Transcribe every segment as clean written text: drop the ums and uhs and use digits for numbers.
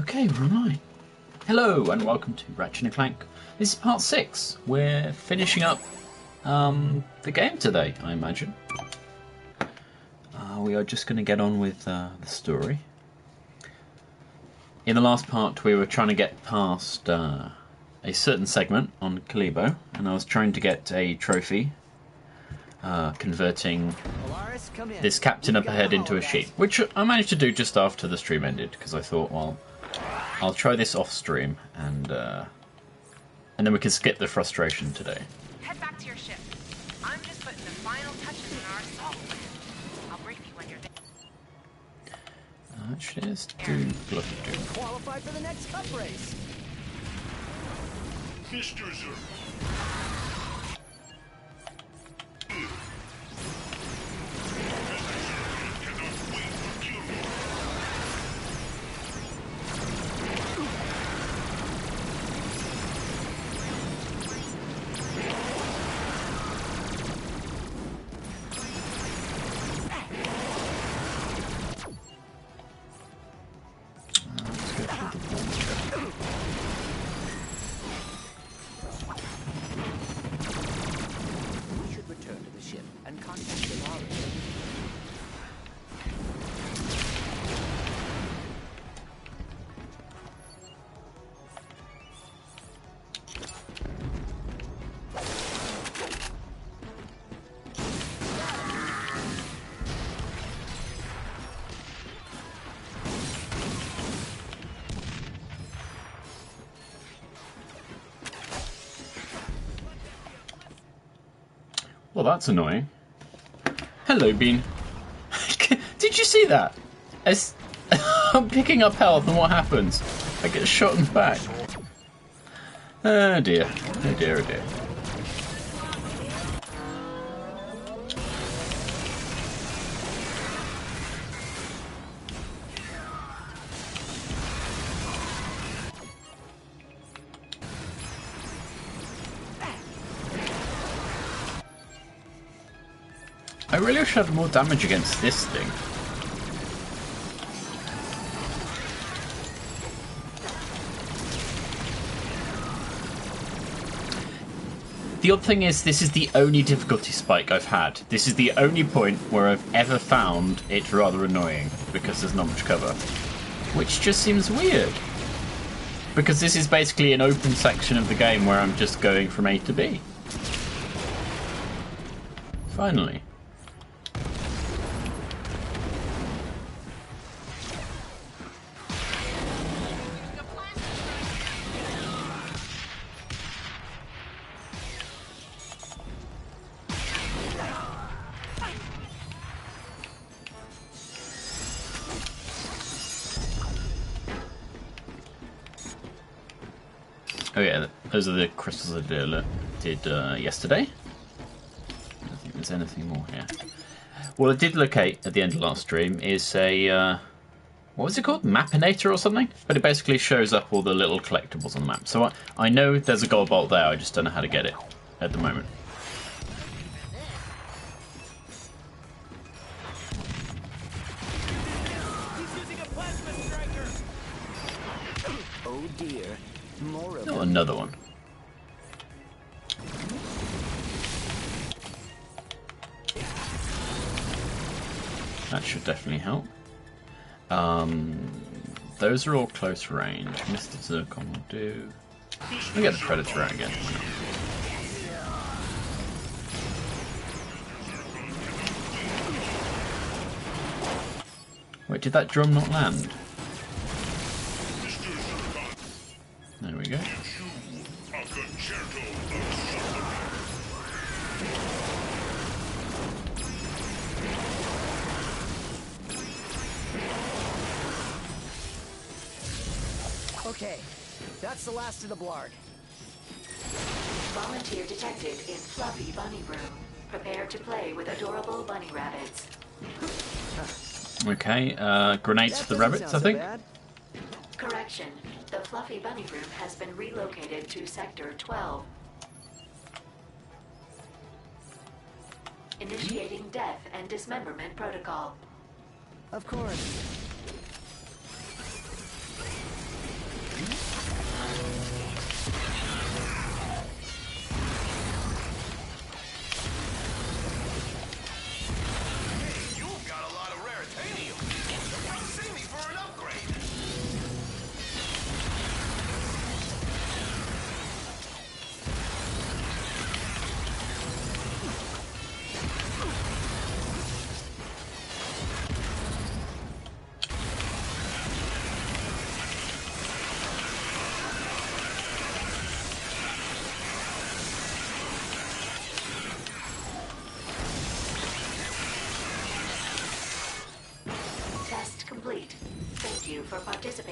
Okay, we're online. Hello and welcome to Ratchet Clank. This is part 6. We're finishing up the game today, I imagine. We are just going to get on with the story. In the last part we were trying to get past a certain segment on Kalibo, and I was trying to get a trophy converting this captain up ahead into a sheep, which I managed to do just after the stream ended, because I thought, well, I'll try this off stream, and then we can skip the frustration today. Head back to your ship. I'm just putting the final touches on our assault plan. I'll brief you when you're there. Actually, let's do bloody do. Qualified for the next cup race. Mr. Zer. Well, that's annoying. Hello, Bean. Did you see that? As I'm picking up health, and what happens? I get shot in the back. Oh dear. Oh dear, oh dear. I really wish I had more damage against this thing. The odd thing is, this is the only difficulty spike I've had. This is the only point where I've ever found it rather annoying, because there's not much cover. Which just seems weird. Because this is basically an open section of the game where I'm just going from A to B. Finally. Oh yeah, those are the crystals I did yesterday. I don't think there's anything more here. What I did locate at the end of last stream is a, what was it called? Mapinator or something? But it basically shows up all the little collectibles on the map. So I know there's a gold bolt there, I just don't know how to get it at the moment. Oh dear. More of Oh, another one. That should definitely help. Those are all close range. Mr. Zircon will do. We'll get the Predator out again. Wait, did that drum not land? There we go. Okay, that's the last of the blarg. Volunteer detected in Fluffy Bunny Room. Prepare to play with adorable bunny rabbits. Okay, grenades for the rabbits, I think. Bad. Correction. The Fluffy Bunny Room has been relocated to Sector 12. Initiating death and dismemberment protocol. Of course.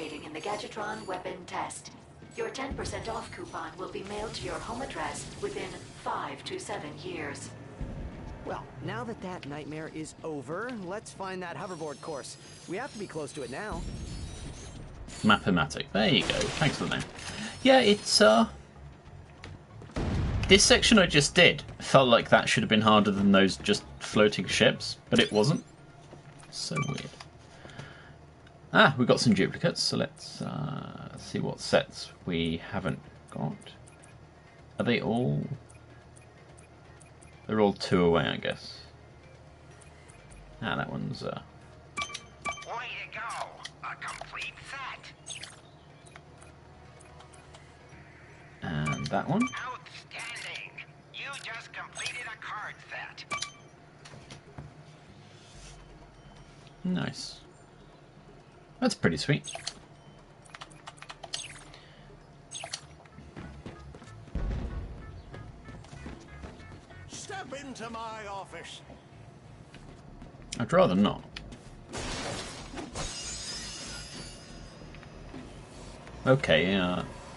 participating in the Gadgetron weapon test. Your 10% off coupon will be mailed to your home address within 5 to 7 years. Well, now that that nightmare is over, let's find that hoverboard course. We have to be close to it now. Mathematic. There you go. Thanks for the name. Yeah, it's this section I just did felt like that should have been harder than those just floating ships, but it wasn't. So weird. Ah, we've got some duplicates, so let's see what sets we haven't got. Are they all... They're all 2 away, I guess. Ah, that one's... Way to go! A complete set! And that one. Outstanding! You just completed a card set. Nice. That's pretty sweet. Step into my office. I'd rather not. Okay,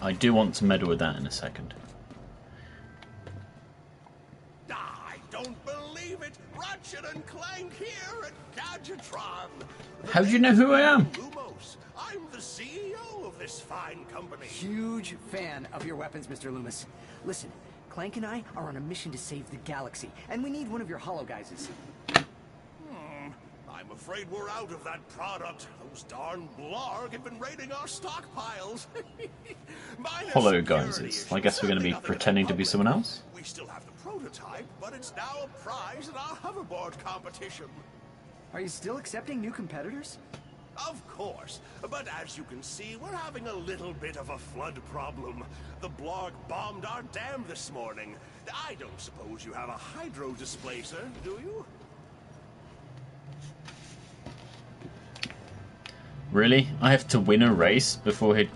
I do want to meddle with that in a second. I don't believe it! Ratchet and Clank here at Gadgetron! How do you know who I am? Lumos. I'm the CEO of this fine company. Huge fan of your weapons, Mr. Loomis. Listen, Clank and I are on a mission to save the galaxy, and we need one of your hollow guyses. I'm afraid we're out of that product. Those darn Blarg have been raiding our stockpiles. Hollow guises. I guess we're going to be pretending to be someone else? We still have the prototype, but it's now a prize in our hoverboard competition. Are you still accepting new competitors? Of course, but as you can see, we're having a little bit of a flood problem. The Blarg bombed our dam this morning. I don't suppose you have a hydro displacer, do you? Really? I have to win a race before he...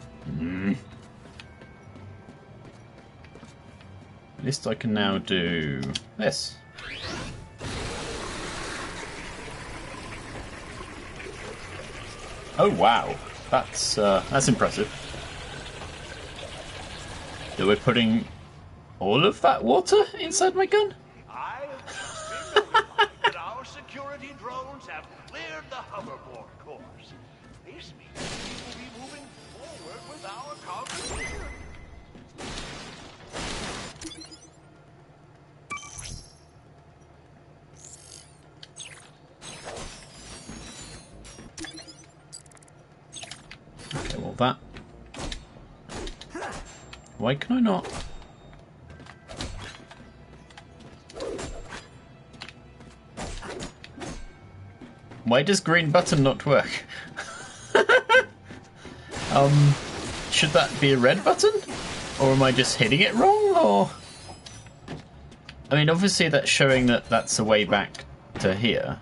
At least I can now do this. Oh wow, that's impressive. That we're putting all of that water inside my gun? I have just been notified that our security drones have cleared the hoverboard course. This means we will be moving forward with our competition. Okay, well that... Why can I not? Why does green button not work? Should that be a red button? Or am I just hitting it wrong, or...? I mean, obviously that's showing that that's a way back to here.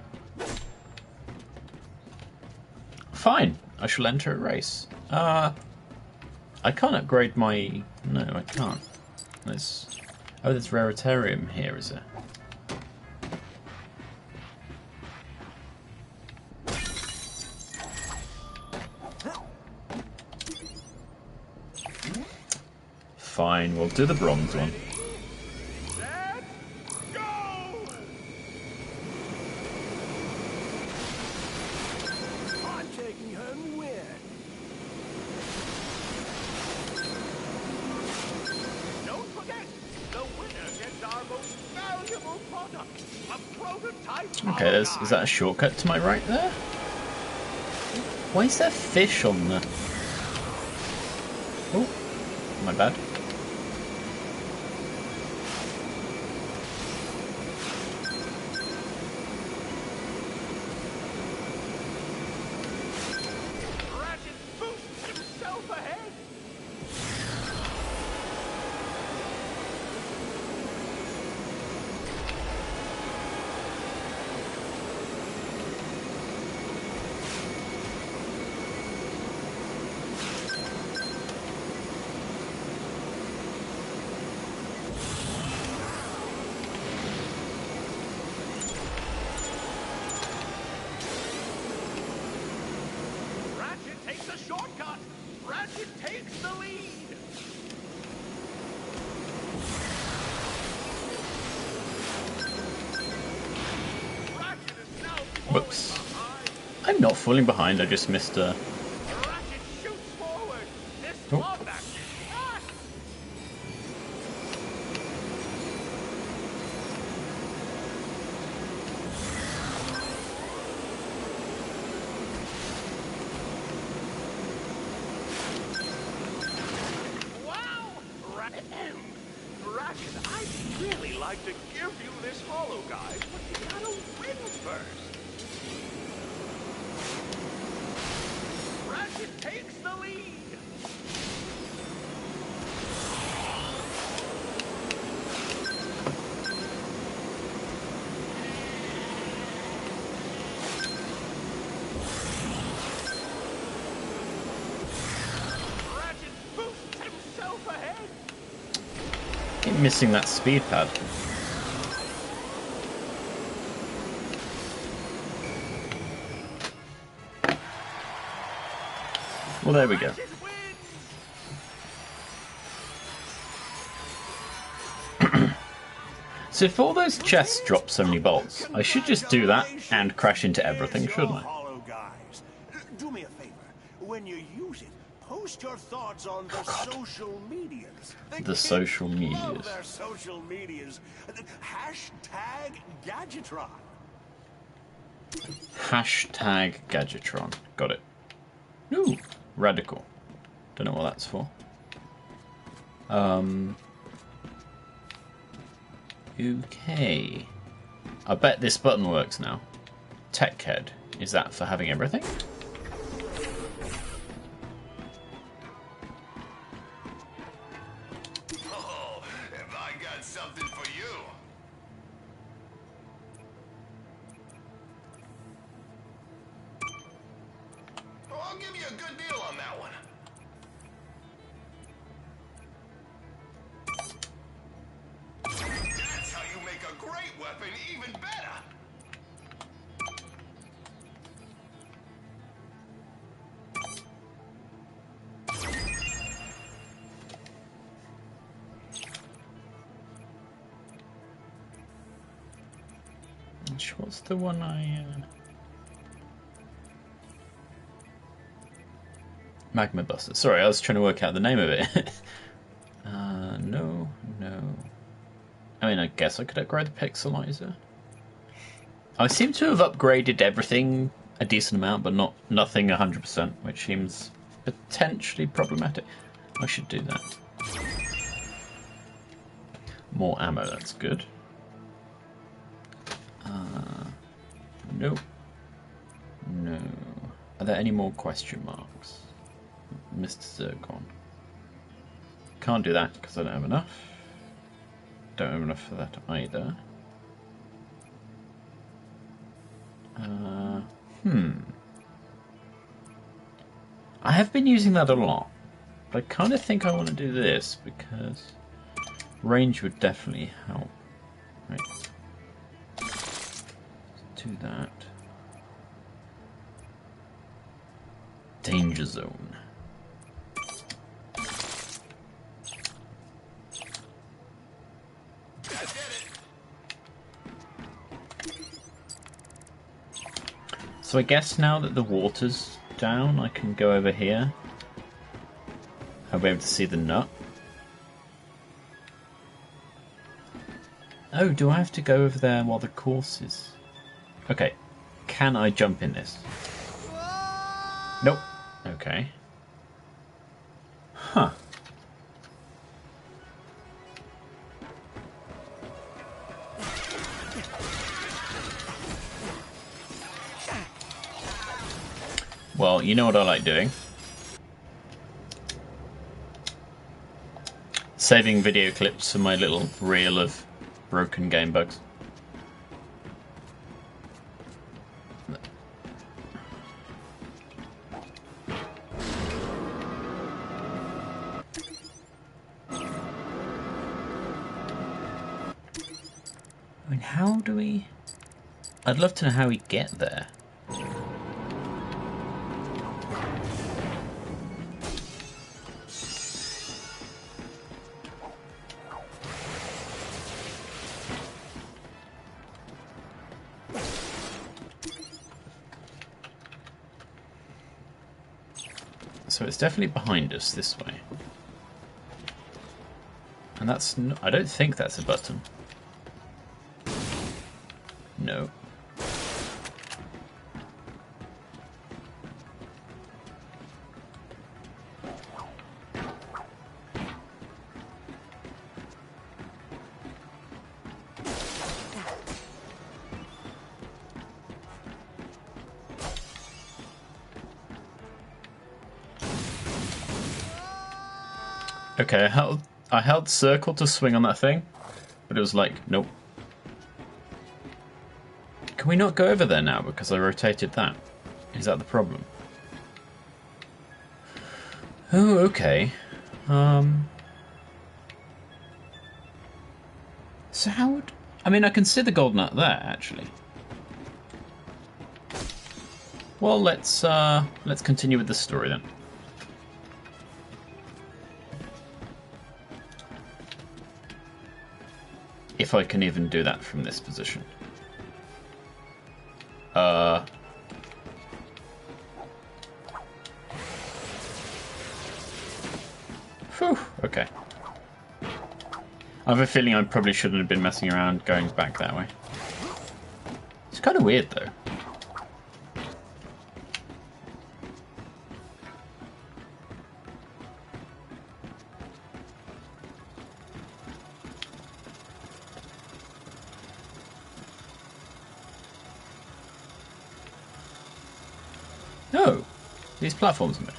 Fine, I shall enter a race. I can't upgrade my... No, I can't. There's... Oh, there's Raritarium here, is there? Fine, we'll do the bronze one. Let's go! I'm taking home win. Don't forget, the winner gets our most valuable product, a prototype. Okay, is that a shortcut to my right there? Why is there fish on the... Oh, my bad. Ratchet boosts himself ahead. takes the lead. Ratchet is now Whoops. falling behind. I'm not falling behind, I just missed a... Ratchet shoots forward. This Oh. combat is fast. Wow! Ratchet, I'd really like to give you this holo guide, but you gotta win first. Ratchet takes the lead. Ratchet boosts himself ahead. Keep missing that speed pad. Well, there we go. Ratchet wins. So if all those chests drop so many bolts, I should just do that and crash into everything, shouldn't I? Hollow guys. Do me a favor. When you use it, post your thoughts on the social medias. The social Love medias. their social medias. Hashtag Gadgetron. Hashtag Gadgetron. Got it. Ooh, radical. Don't know what that's for. Okay. I bet this button works now. Tech head. Is that for having everything? Oh, have I got something for you? Oh, I'll give you a good deal on that one. That's how you make a great weapon even better. What's the one I... Magma Buster. Sorry, I was trying to work out the name of it. No. I mean, I guess I could upgrade the pixelizer. I seem to have upgraded everything a decent amount, but nothing 100%, which seems potentially problematic. I should do that. More ammo, that's good. Nope. No. Are there any more question marks? Mr. Zircon. Can't do that because I don't have enough. Don't have enough for that either. I have been using that a lot, but I kind of think I want to do this because range would definitely help. Right. Do that. Danger zone. So I guess now that the water's down, I can go over here. I'll be able to see the nut. Oh, do I have to go over there while the course is... Okay. Can I jump in this? Nope. Okay. Huh. Well, you know what I like doing. Saving video clips for my little reel of broken game bugs. I mean, how do we... I'd love to know how we get there. so it's definitely behind us this way. And that's not, I don't think that's a button. No. Okay, I held circle to swing on that thing, but it was like, nope. Can we not go over there now because I rotated that? Is that the problem? Oh, okay. So how would... I mean, I can see the gold nut there, actually. Well, let's continue with the story then. If I can even do that from this position. Phew, okay. I have a feeling I probably shouldn't have been messing around going back that way. It's kind of weird though. No, these platforms are made.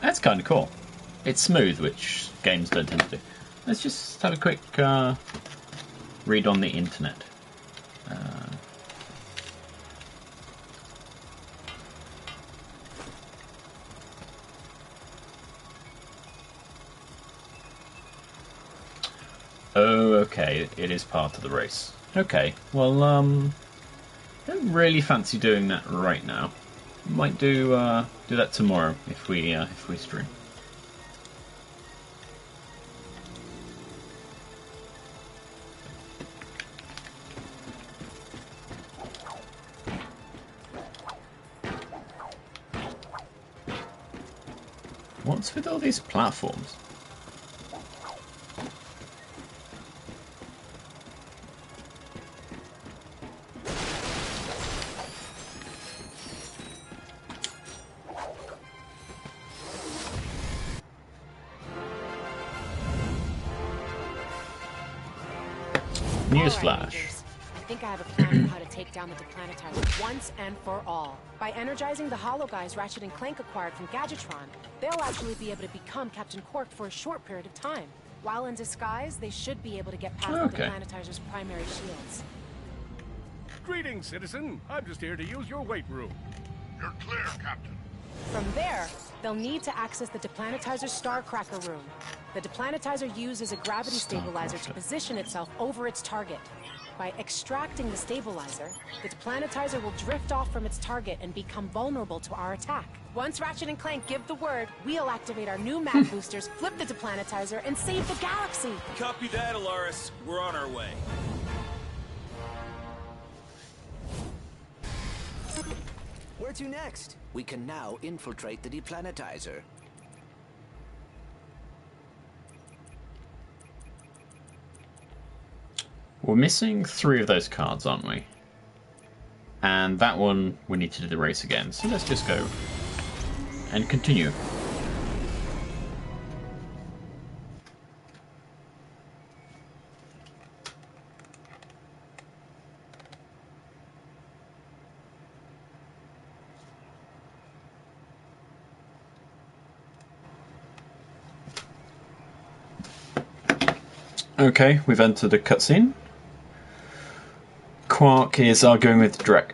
That's kind of cool. It's smooth, which games don't tend to do. Let's just have a quick read on the internet. Oh, okay, it is part of the race. Okay, well, don't really fancy doing that right now. Might do that tomorrow if we stream. What's with all these platforms? Newsflash. I think I have a plan for how to take down the Deplanetizer once and for all. By energizing the Hollow Guys Ratchet and Clank acquired from Gadgetron, they'll actually be able to become Captain Quark for a short period of time. While in disguise, they should be able to get past the Deplanetizer's primary shields. Greetings, citizen. I'm just here to use your weight room. You're clear, Captain. From there, they'll need to access the Deplanetizer's Starcracker room. The Deplanetizer uses a gravity stabilizer to position itself over its target. By extracting the stabilizer, the Deplanetizer will drift off from its target and become vulnerable to our attack. Once Ratchet and Clank give the word, we'll activate our new map boosters, flip the Deplanetizer, and save the galaxy! Copy that, Alaris. We're on our way. Where to next? We can now infiltrate the Deplanetizer. We're missing 3 of those cards, aren't we? And that one, we need to do the race again. So let's just go and continue. Okay, we've entered a cutscene. Quark is arguing with Drek.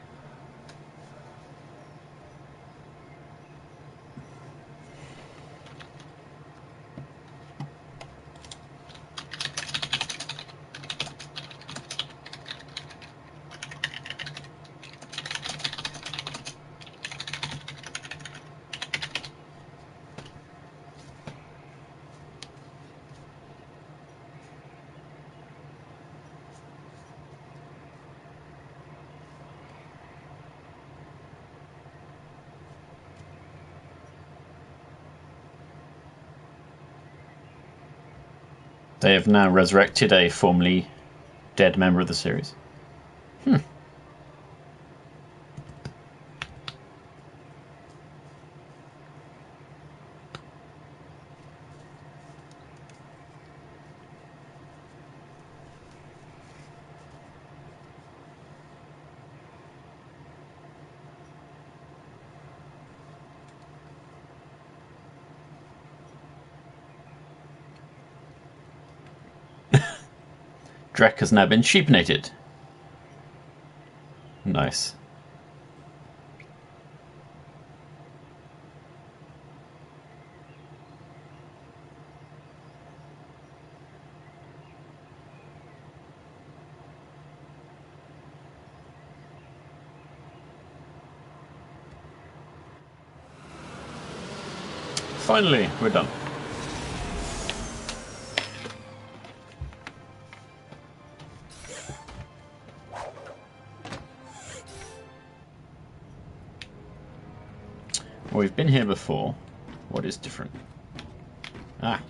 They have now resurrected a formerly dead member of the series. Drek has now been sheepinated. Nice. Finally, we're done. Well, we've been here before. What is different? Ah.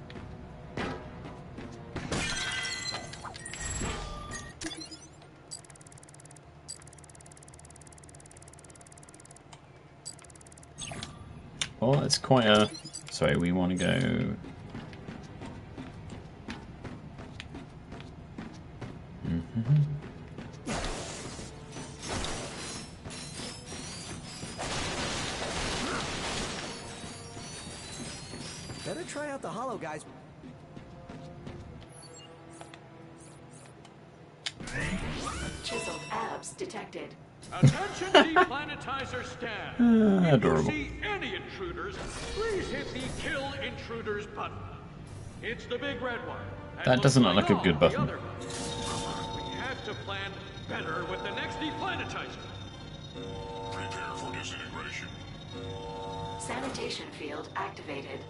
Well, it's quite a... Sorry, we want to go... Better try out the holo guys. Chiseled abs detected. Attention deplanetizer staff. If adorable. you see any intruders, please hit the kill intruders button. It's the big red one. And That doesn't look looks like a good all the button. other buttons. We have to plan better with the next deplanetizer. Prepare for disintegration. Sanitation field activated.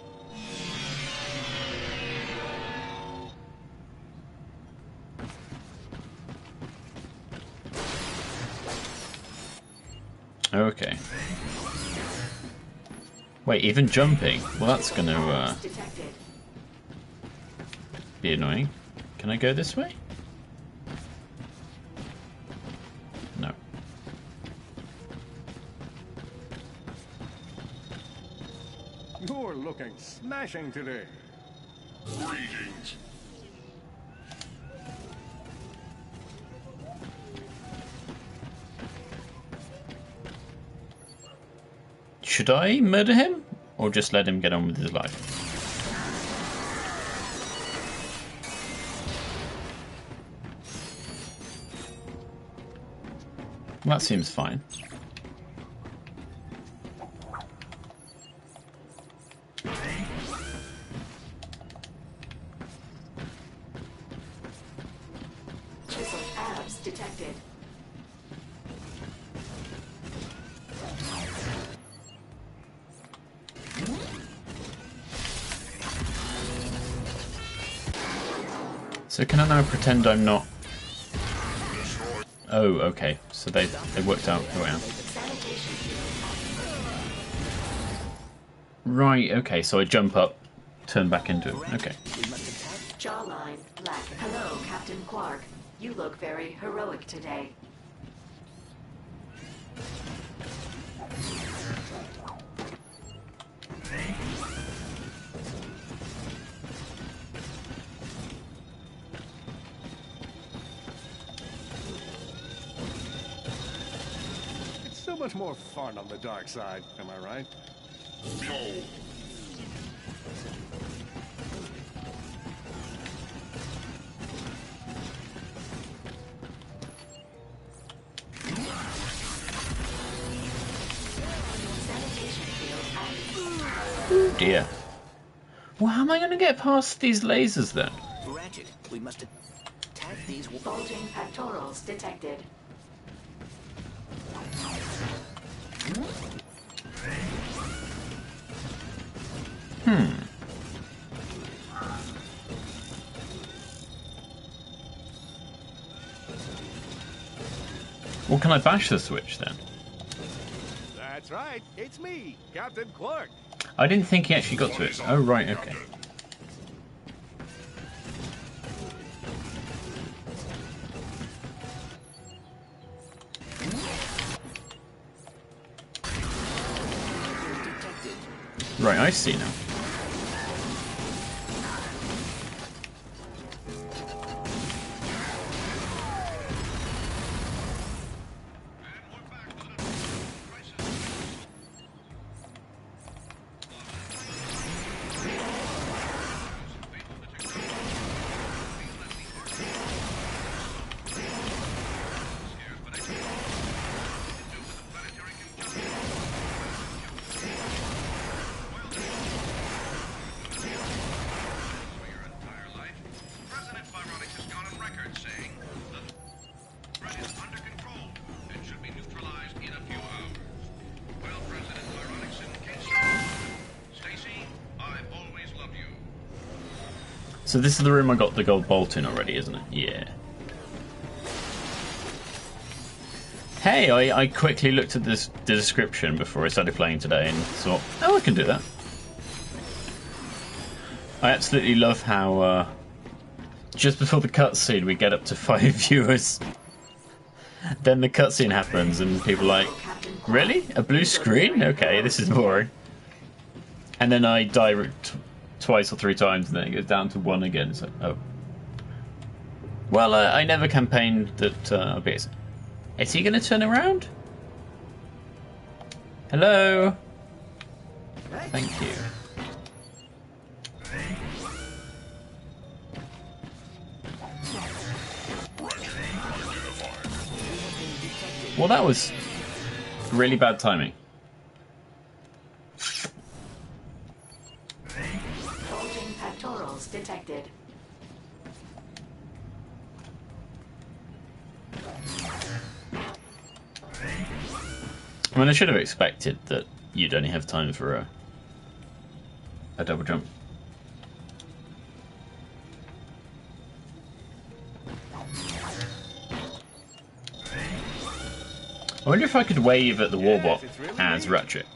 Okay. Wait, even jumping? Well, that's going to Detected. be annoying. Can I go this way? No. You're looking smashing today. Greetings. Should I murder him? Or just let him get on with his life? That seems fine. Chiseled abs detected. So can I now pretend I'm not... Oh, okay. So they worked out who I am. Sanitation field activated. Right, okay, so I jump up, turn back into it. Okay. Jawline black. Hello, Captain Quark. You look very heroic today. It's so much more fun on the dark side, am I right? No. Sanitation field activated. Oh dear. Well, how am I going to get past these lasers then? Ratchet, we must attack these. Bulging pectorals detected. Well, can I bash the switch then? That's right. It's me, Captain Clark. I didn't think he actually got to it. Oh, right, okay. Right, I see now. So this is the room I got the gold bolt in already, isn't it? Yeah. Hey, I quickly looked at the description before I started playing today and thought, oh, I can do that. I absolutely love how just before the cutscene we get up to 5 viewers. Then the cutscene happens and people are like, really? A blue screen? Okay, this is boring. And then I die twice or 3 times and then it goes down to 1 again. So, oh. Well, I never campaigned that... okay, is he going to turn around? Hello? Thank you. Well, that was really bad timing. Bulging pectorals detected. I mean, I should have expected that you'd only have time for a double jump. I wonder if I could wave at the warbot as Ratchet.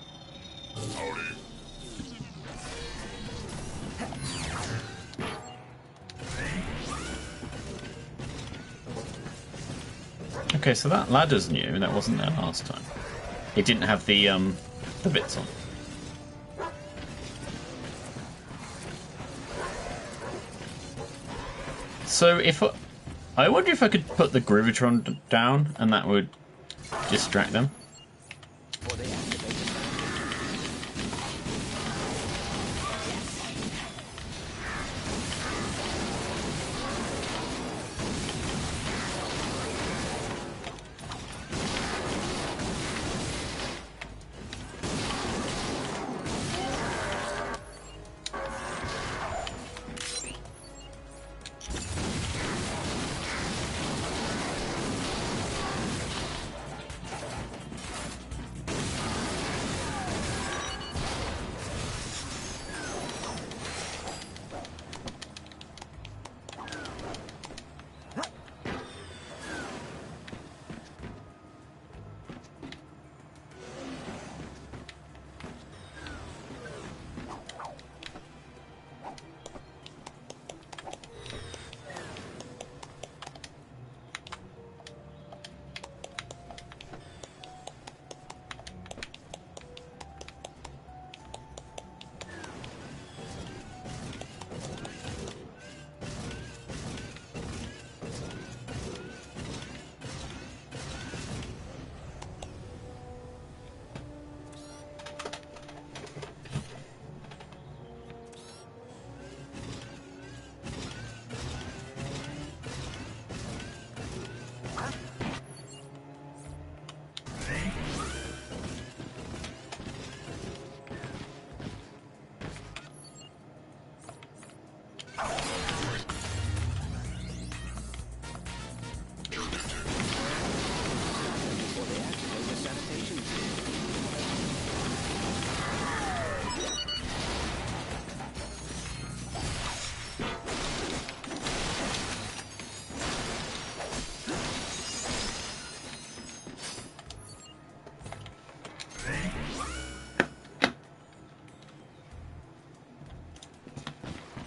Okay, so that ladder's new, and that wasn't there last time. It didn't have the bits on. So if I wonder if I could put the Gravitron down, and that would distract them.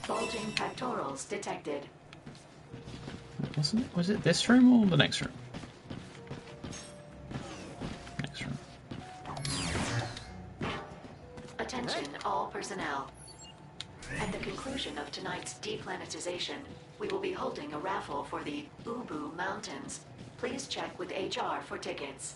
Bulging pectorals detected. Wasn't it? Was it this room or the next room? Next room. Attention all personnel. At the conclusion of tonight's deplanetization, we will be holding a raffle for the Ubu Mountains. Please check with HR for tickets.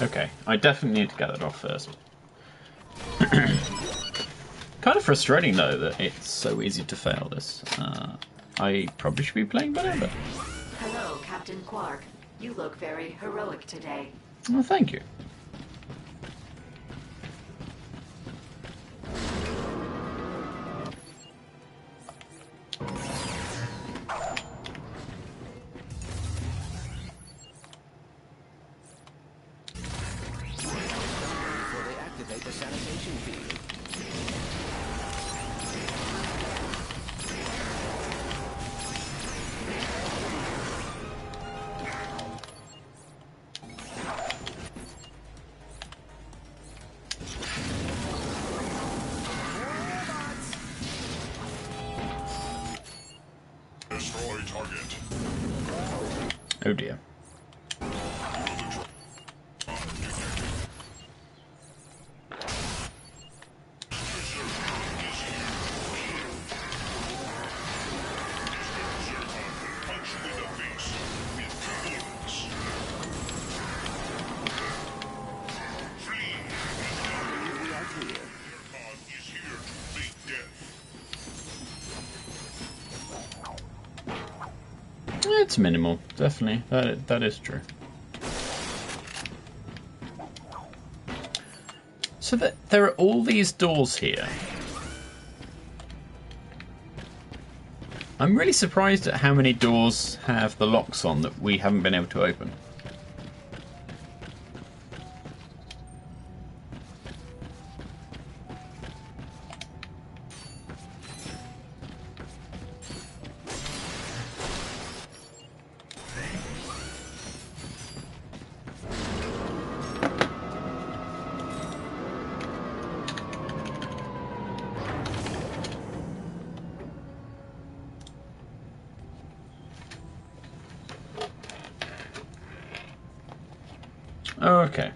Okay, I definitely need to get that off first. Kind of frustrating though that it's so easy to fail this. I probably should be playing better, but... Hello, Captain Quark. You look very heroic today. Well, thank you. Before they activate the sanitation field. Destroy target. Oh dear. It's minimal, definitely. That is true. So there are all these doors here. I'm really surprised at how many doors have the locks on that we haven't been able to open. Oh, okay.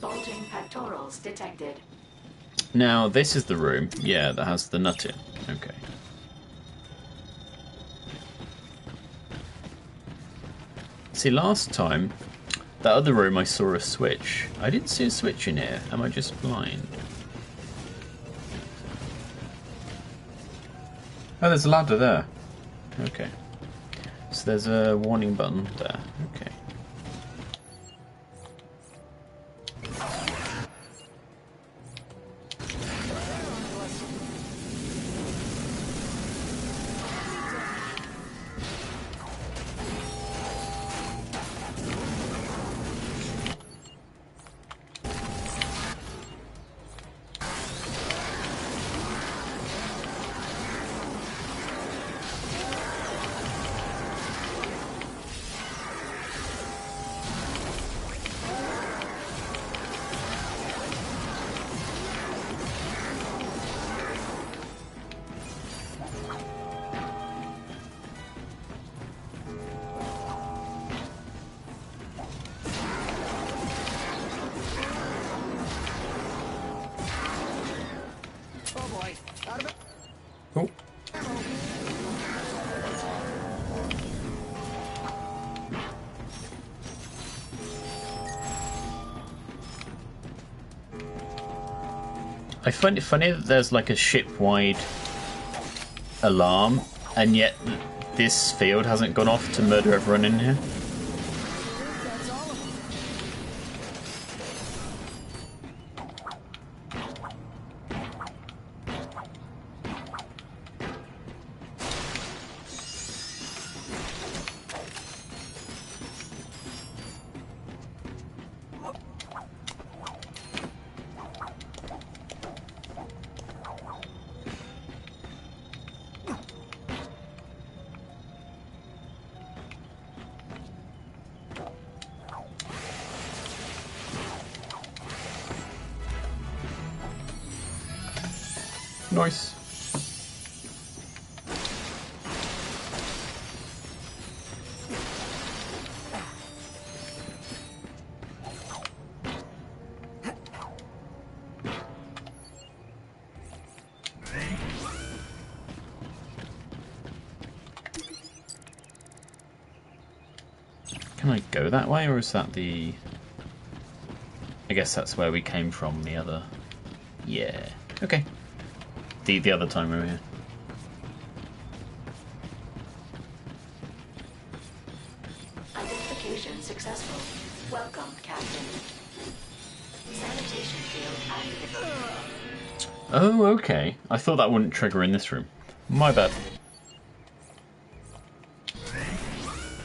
Bulging pectorals detected. Now, this is the room, yeah, that has the nut in. Okay. See, last time, that other room I saw a switch. I didn't see a switch in here. Am I just blind? Oh, there's a ladder there. Okay. So there's a warning button there. Okay. Oh. I find it funny that there's like a ship-wide alarm, and yet this field hasn't gone off to murder everyone in here. Nice. Can I go that way, or is that the... I guess that's where we came from, the other... Yeah. Okay. The other time we were here. Identification successful. Welcome, Captain. Sanitation field activated. Oh, okay. I thought that wouldn't trigger in this room. My bad.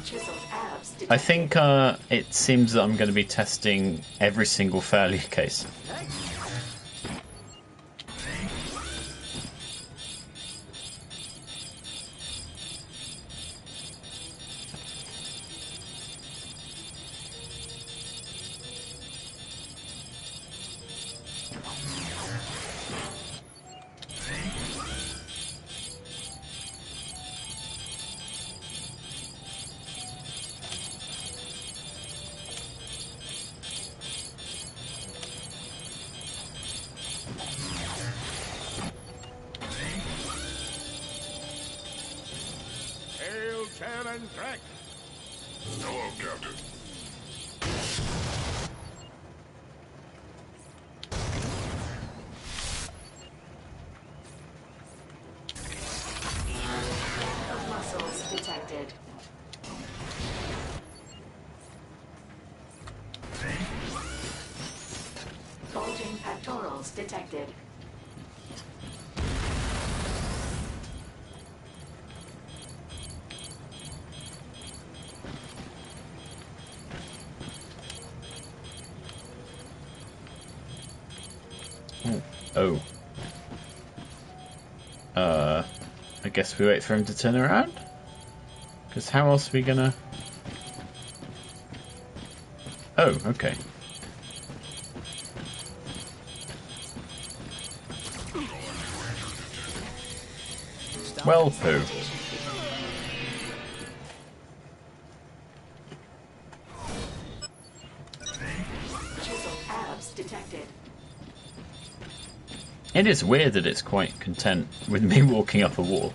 Chiseled abs I detected. think it seems that I'm going to be testing every single failure case. Hail, Chairman Trek! Hello, Captain. Of muscles detected. Bulging pectorals detected. Oh. I guess we wait for him to turn around? Because how else are we gonna... Oh, okay. Well, poo. Sanitation field. Chiseled abs detected. It is weird that it's quite content with me walking up a wall.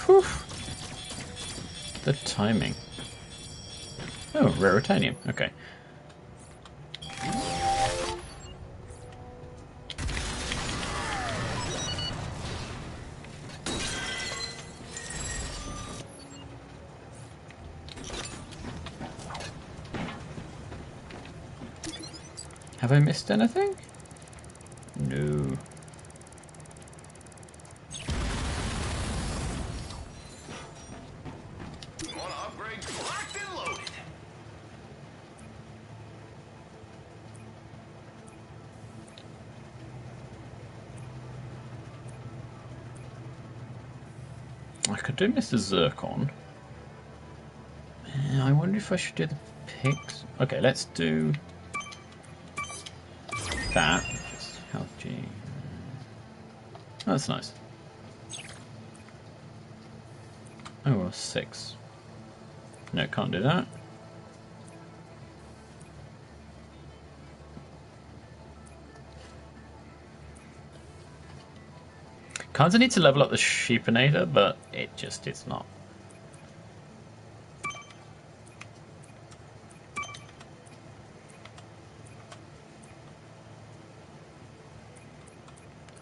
Whew. The timing. Oh, rare titanium. Okay. Have I missed anything? No. Want to upgrade? Locked and loaded. I could do Mr. Zircon. I wonder if I should do the pigs. Okay, let's do that. Health G. Oh, that's nice. Oh, well, 6. No, can't do that. Kinda need to level up the Sheepinator, but it just is not.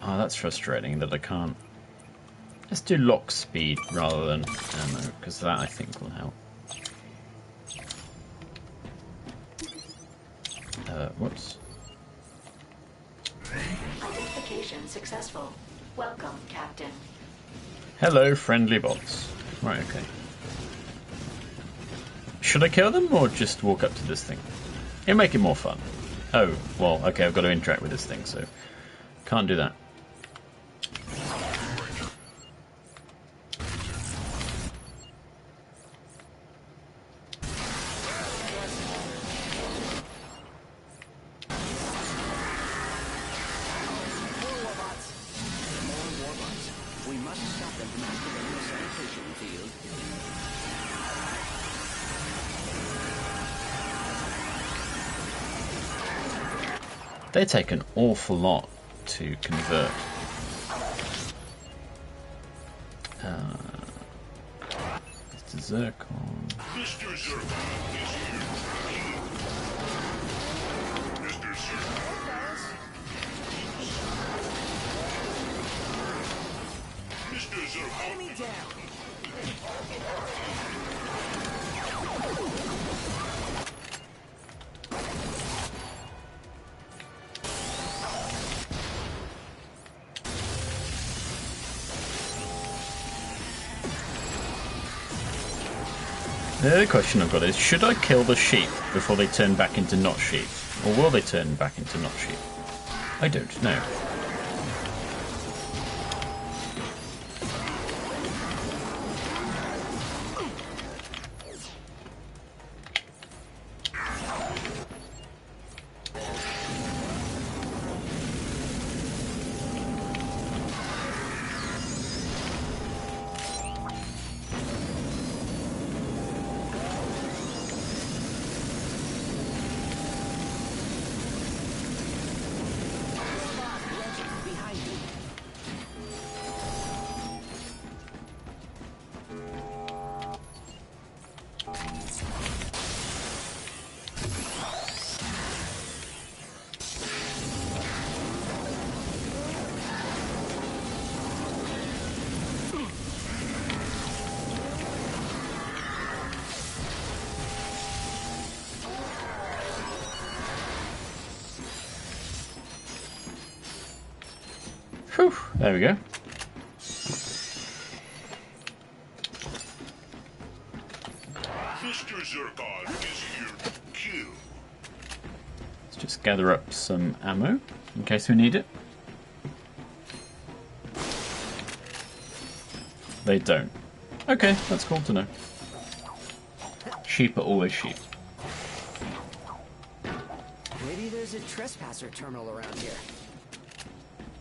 Oh, that's frustrating that I can't. Let's do lock speed rather than ammo, because that I think will help. Whoops. Identification successful. Welcome, Captain. Hello, friendly bots. Right, okay. should I kill them or just walk up to this thing? It'll make it more fun. Oh, well, okay, I've got to interact with this thing, so can't do that. They take an awful lot to convert. Mr. Zircon. Mr. Zircon is here. Mr. Zircon. Mr. Zircon. Enemy down. The other question I've got is, should I kill the sheep before they turn back into not sheep? Or will they turn back into not sheep? I don't know. Whew, there we go. Mr. Zircon is here to kill. Let's just gather up some ammo in case we need it. They don't. Okay, that's cool to know. Sheep are always sheep. Maybe there's a trespasser terminal around here.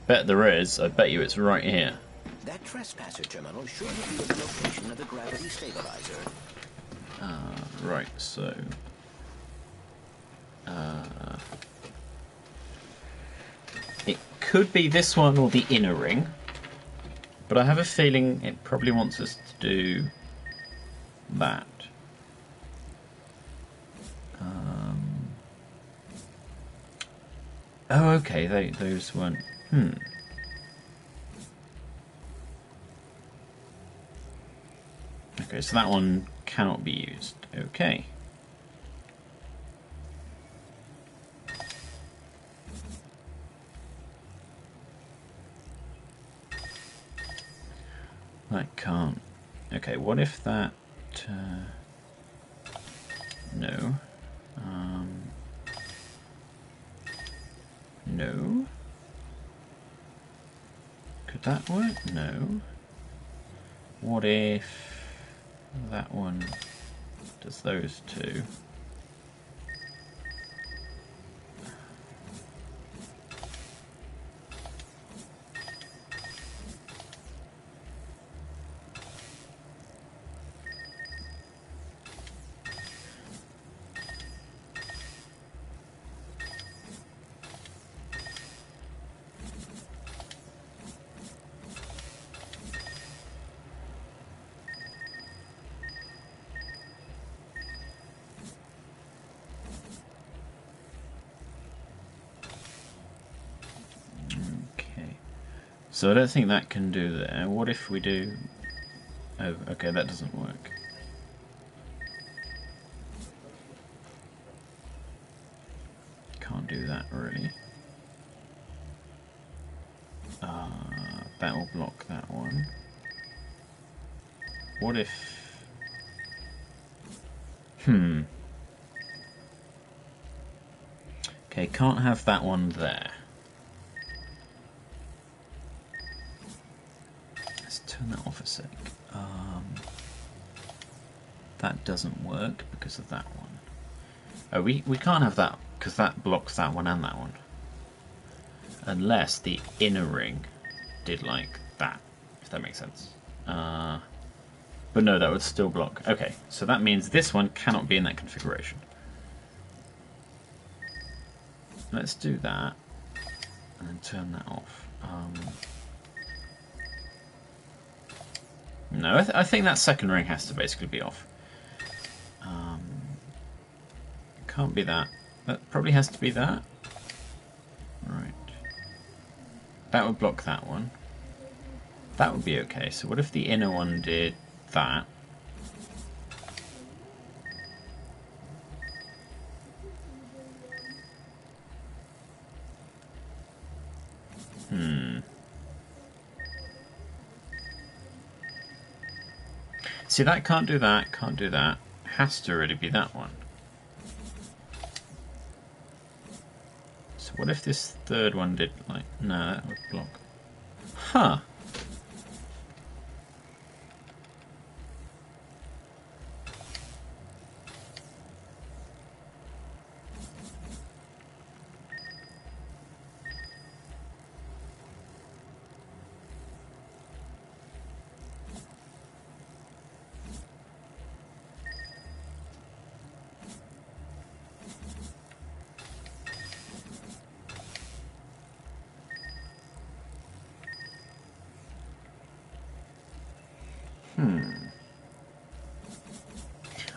Bet there is. I bet you it's right here. That trespasser terminal should reveal the location of the gravity stabilizer. Right, so... it could be this one or the inner ring. But I have a feeling it probably wants us to do that. Oh, okay, those weren't... Okay, so that one cannot be used. Okay. That can't. Okay, what if that... no. No. Could that work? No. What if that one does those two? So I don't think that can do there. What if we do... oh, okay, that doesn't work. Can't do that, really. That will block that one. What if... Okay, can't have that one there. Let's turn that off a sec. That doesn't work because of that one. Oh, we can't have that because that blocks that one and that one. Unless the inner ring did like that, if that makes sense. But no, that would still block. Okay, so that means this one cannot be in that configuration. Let's do that and then turn that off. No, I think that second ring has to basically be off. Can't be that. That probably has to be that. Right. That would block that one. That would be okay. So what if the inner one did that? See, that can't do that, can't do that. Has to really be that one. So what if this third one did, like, no, that would block. Huh.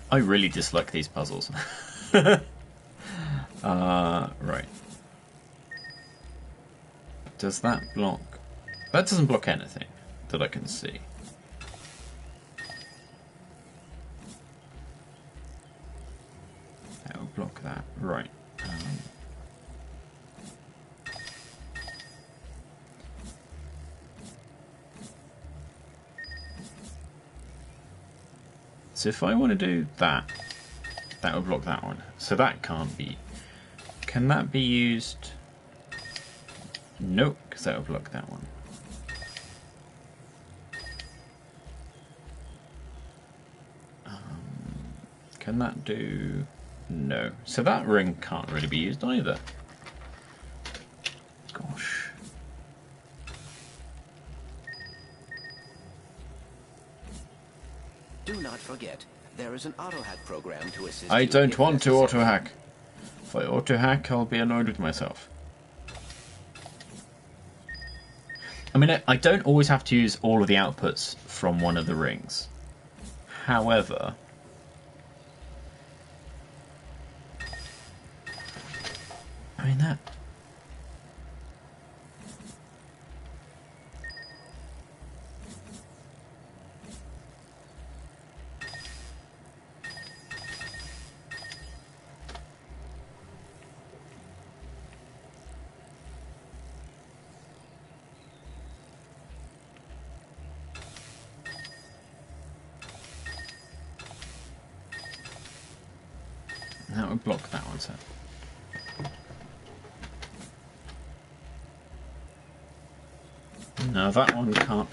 I really dislike these puzzles. Right. Does that block? That doesn't block anything that I can see. That will block that. Right. So if I want to do that, that would block that one. So that can't be. Can that be used? Nope, because that would block that one. Can that do? No. So that ring can't really be used either. Gosh. Do not forget, there is an auto-hack program to assist I you don't if want to necessary. auto-hack. If I auto-hack, I'll be annoyed with myself. I mean, I don't always have to use all of the outputs from one of the rings. However, I mean that... That would block that one, so... No, that one can't...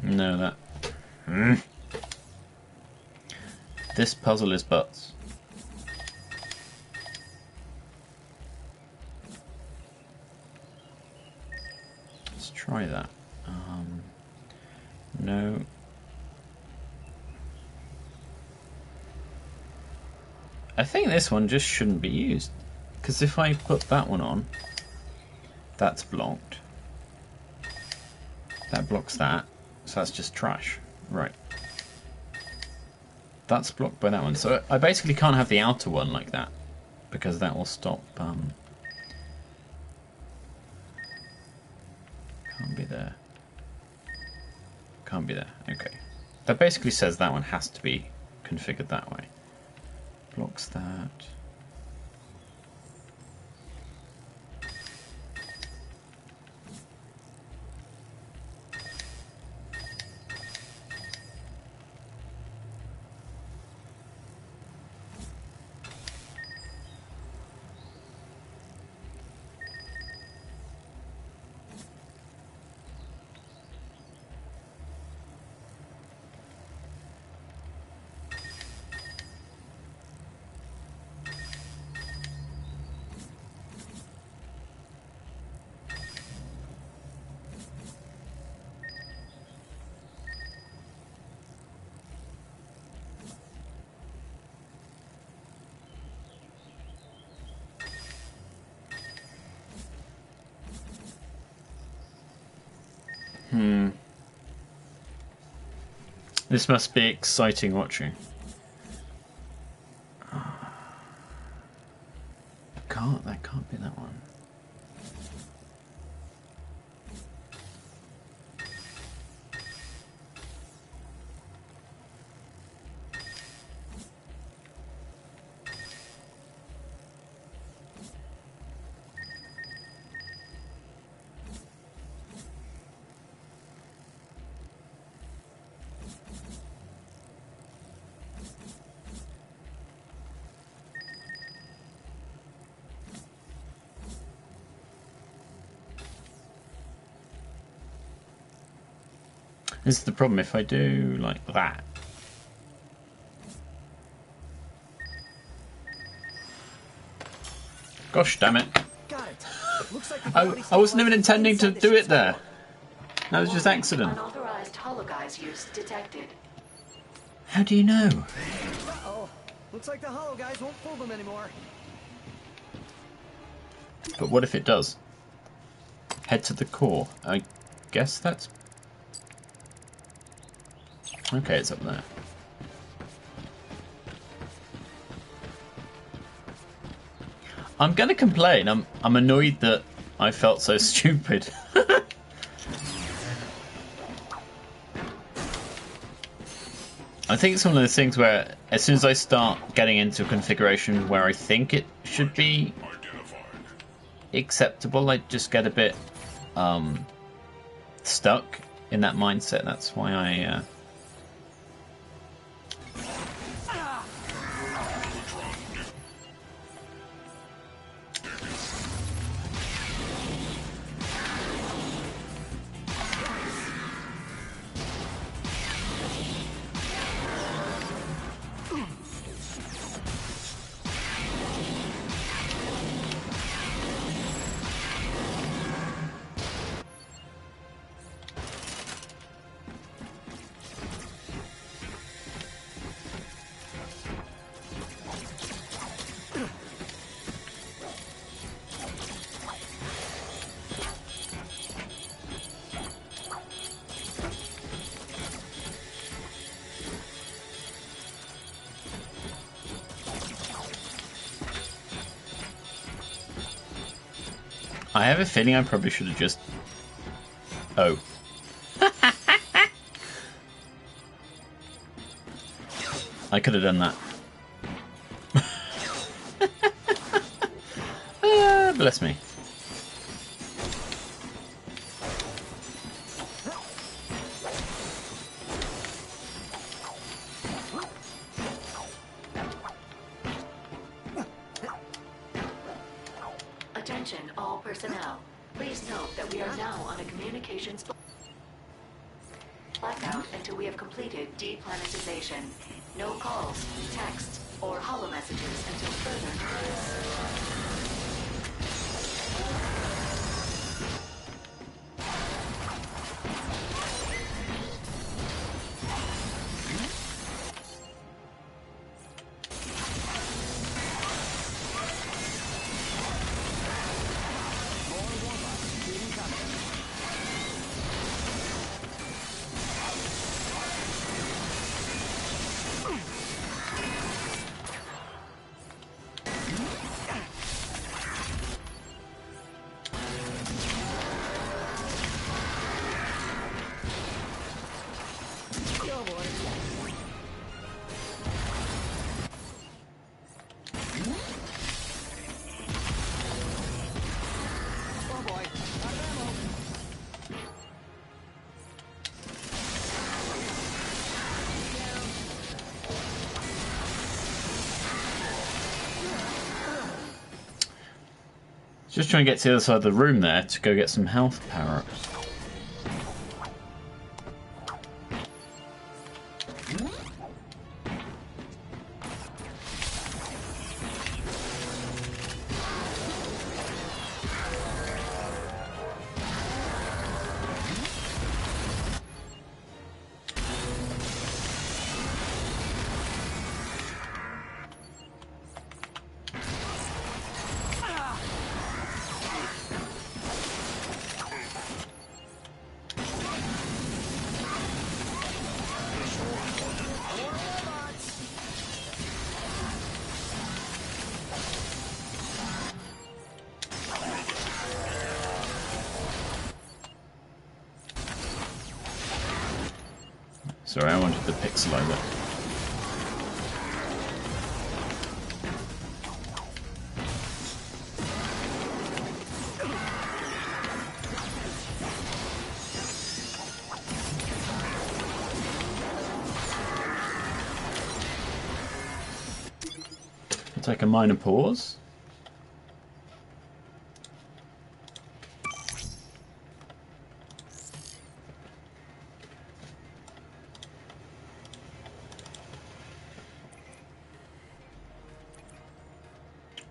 No, that... This puzzle is butts. Let's try that. No. I think this one just shouldn't be used. Because if I put that one on, that's blocked. That blocks that. So that's just trash. Right. That's blocked by that one. So I basically can't have the outer one like that. Because that will stop... Can't be there. Okay. That basically says that one has to be configured that way. Blocks that. This must be exciting watching. That can't be that one. This is the problem if I do like that. Gosh damn it. Got it. Looks like I wasn't even intending to do it there. That was just accident. Unauthorized hologuise use detected. How do you know? Uh-oh. Looks like the hollow guys won't fool them anymore. But what if it does? Head to the core. I guess that's... Okay, it's up there. I'm gonna complain. I'm annoyed that I felt so stupid. I think it's one of those things where as soon as I start getting into a configuration where I think it should be acceptable, I just get a bit stuck in that mindset. That's why I have a feeling I probably should have just... Oh. I could have done that. Bless me. Attention all personnel. Please note that we are now on a communications blackout until we have completed deplanetization. No calls, texts, or holo messages until further notice. Oh boy, out of ammo. Just trying to get to the other side of the room there to go get some health power-ups. Sorry, I wanted the pixel over. I'll take a minor pause.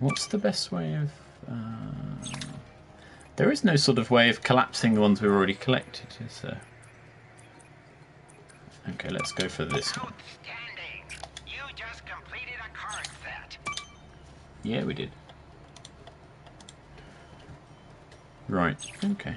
What's the best way of... there is no sort of way of collapsing the ones we've already collected, is there? Okay, let's go for this one. Outstanding! You just completed a card set. Yeah, we did. Right, okay.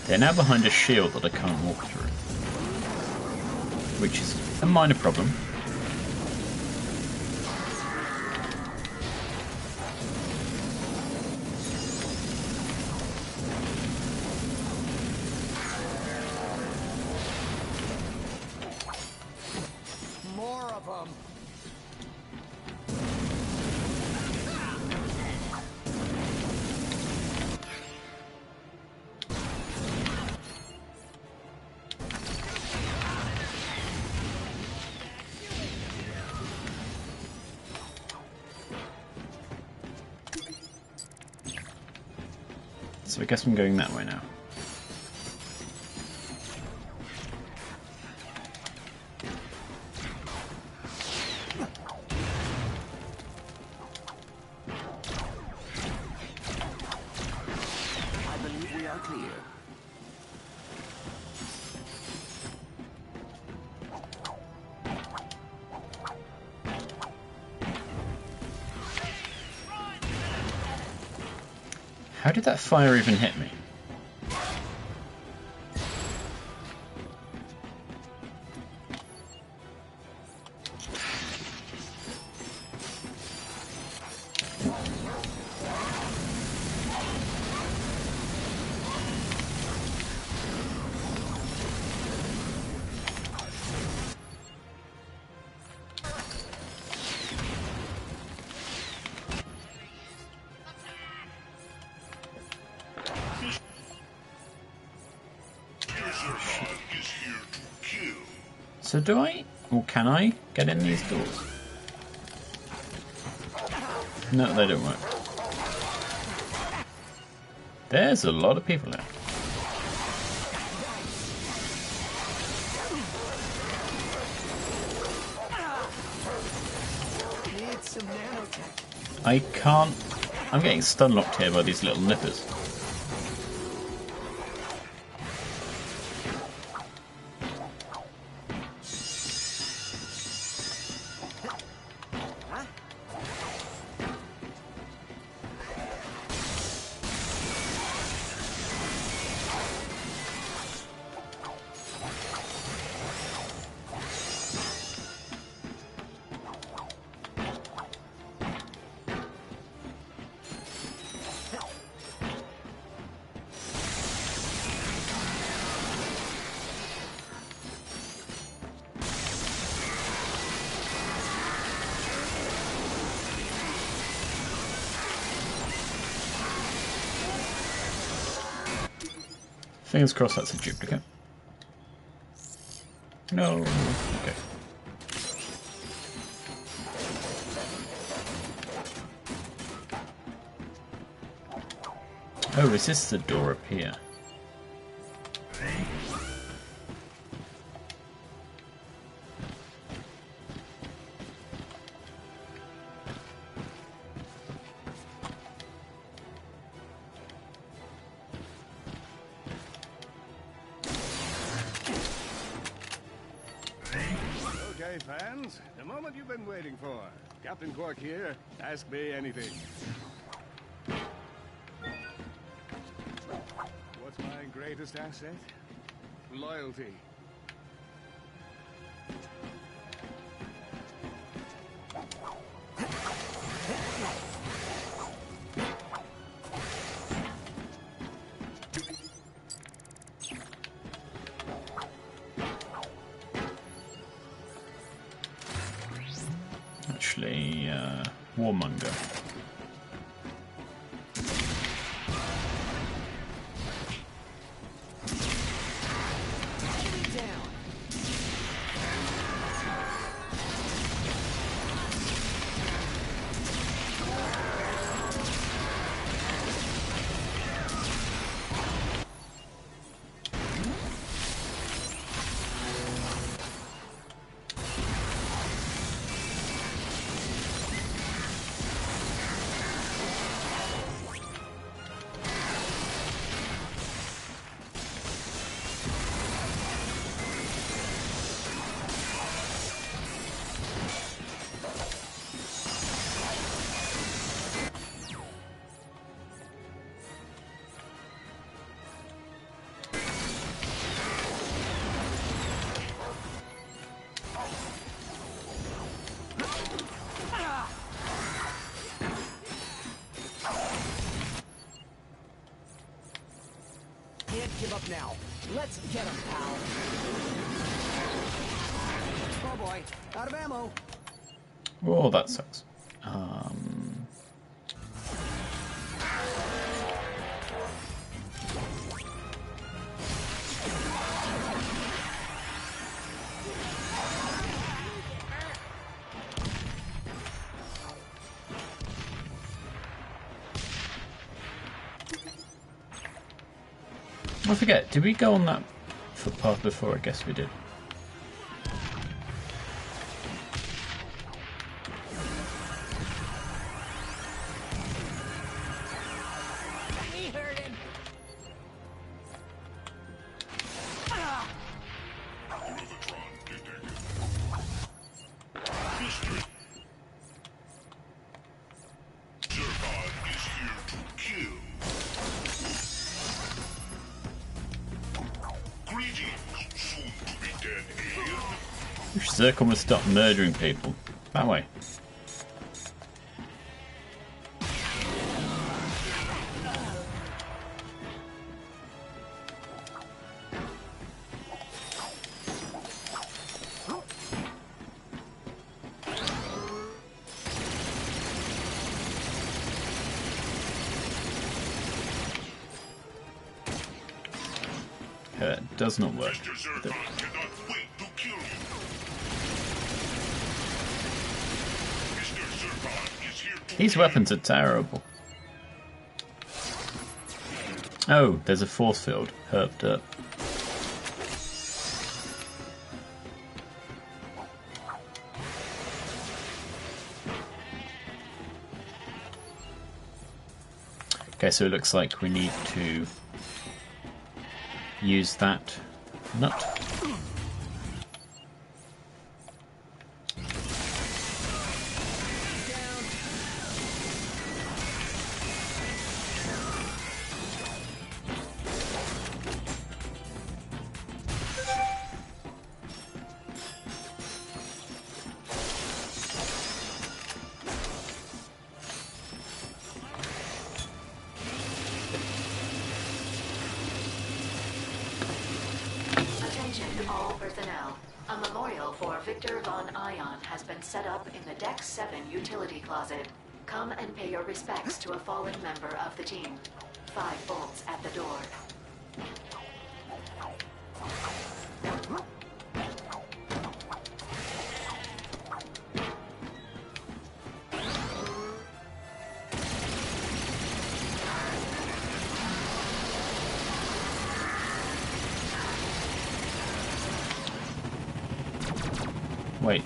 They're now behind a shield that I can't walk through, which is a minor problem. More of them. So I guess I'm going that way now. I believe we are clear. How did that fire even hit me? So do I, or can I, get in these doors? No, they don't work. There's a lot of people there. Need some nanotech. I can't... I'm getting stun locked here by these little nippers. Fingers crossed that's a duplicate. No. Okay. Oh, is this the door up here? Okay, fans, the moment you've been waiting for. Captain Quark here. Ask me anything. What's my greatest asset? Loyalty. Actually, Warmonger. Give up now. Let's get him, pal. Oh boy, out of ammo. Oh, that sucks. I forget, did we go on that footpath before? I guess we did. He heard him. Wish Zircon would stop murdering people. That way. It does not work. These weapons are terrible. Oh, there's a force field. Herped up. Okay, so it looks like we need to use that nut. All personnel. A memorial for Victor Von Ion has been set up in the Deck 7 utility closet. Come and pay your respects to a fallen member of the team. 5 bolts at the door. Wait.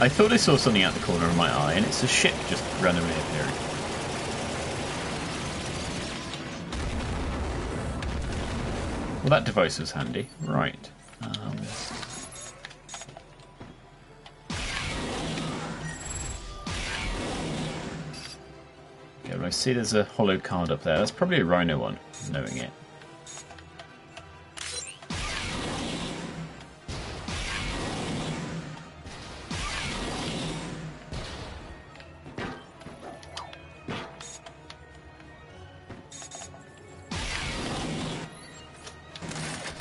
I thought I saw something out the corner of my eye, and it's a ship just randomly appearing. Well, that device was handy. Right. Okay, well, I see there's a hollow card up there. That's probably a Rhino one, knowing it.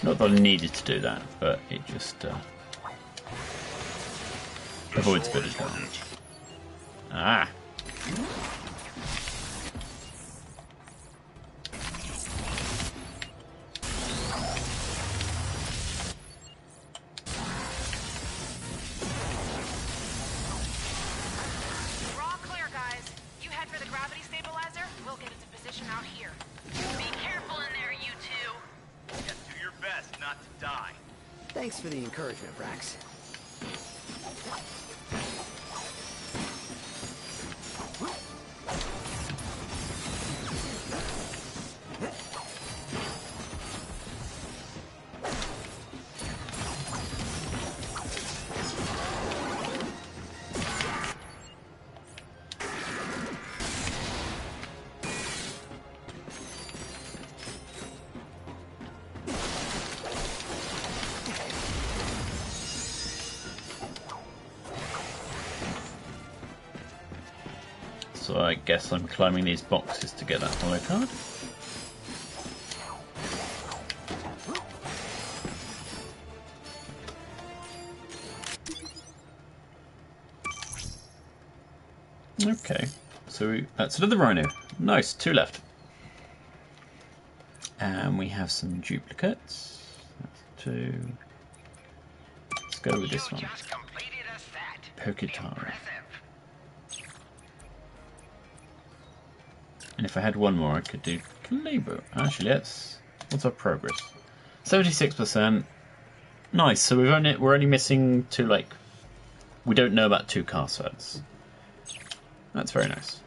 Not that I needed to do that, but it just avoids a bit of damage. Ah! We're all clear, guys. You head for the gravity stabilizer. We'll get into position out here. Be careful in there, you two. Yeah, do your best not to die. Thanks for the encouragement, Brax. So I guess I'm climbing these boxes to get that hollow card. Okay, so that's another Rhino. Nice, 2 left. And we have some duplicates. That's 2. Let's go with this one. Poketara. And if I had one more, I could do Kalebo. Actually, what's our progress? 76%. Nice. So we're only missing 2. We don't know about 2 car sets. That's very nice.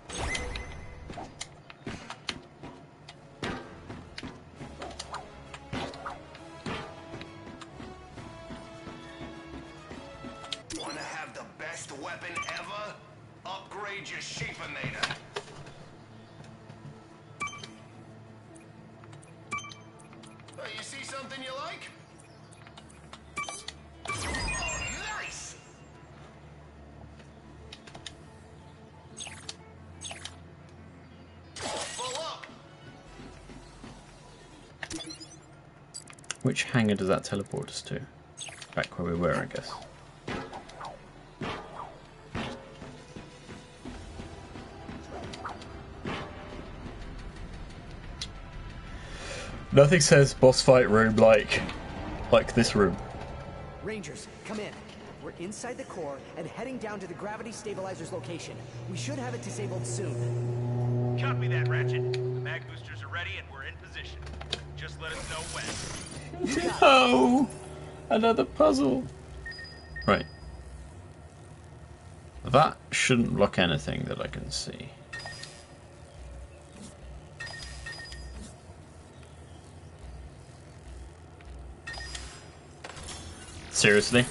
Want to have the best weapon ever? Upgrade your sheepinator. You see something you like? Oh, nice! Full up. Which hangar does that teleport us to? Back where we were, I guess. Nothing says boss fight room like this room. Rangers, come in. We're inside the core and heading down to the gravity stabilizer's location. We should have it disabled soon. Copy that, Ratchet. The mag boosters are ready and we're in position. Just let us know when. No! Another puzzle. Right. That shouldn't block anything that I can see. Seriously?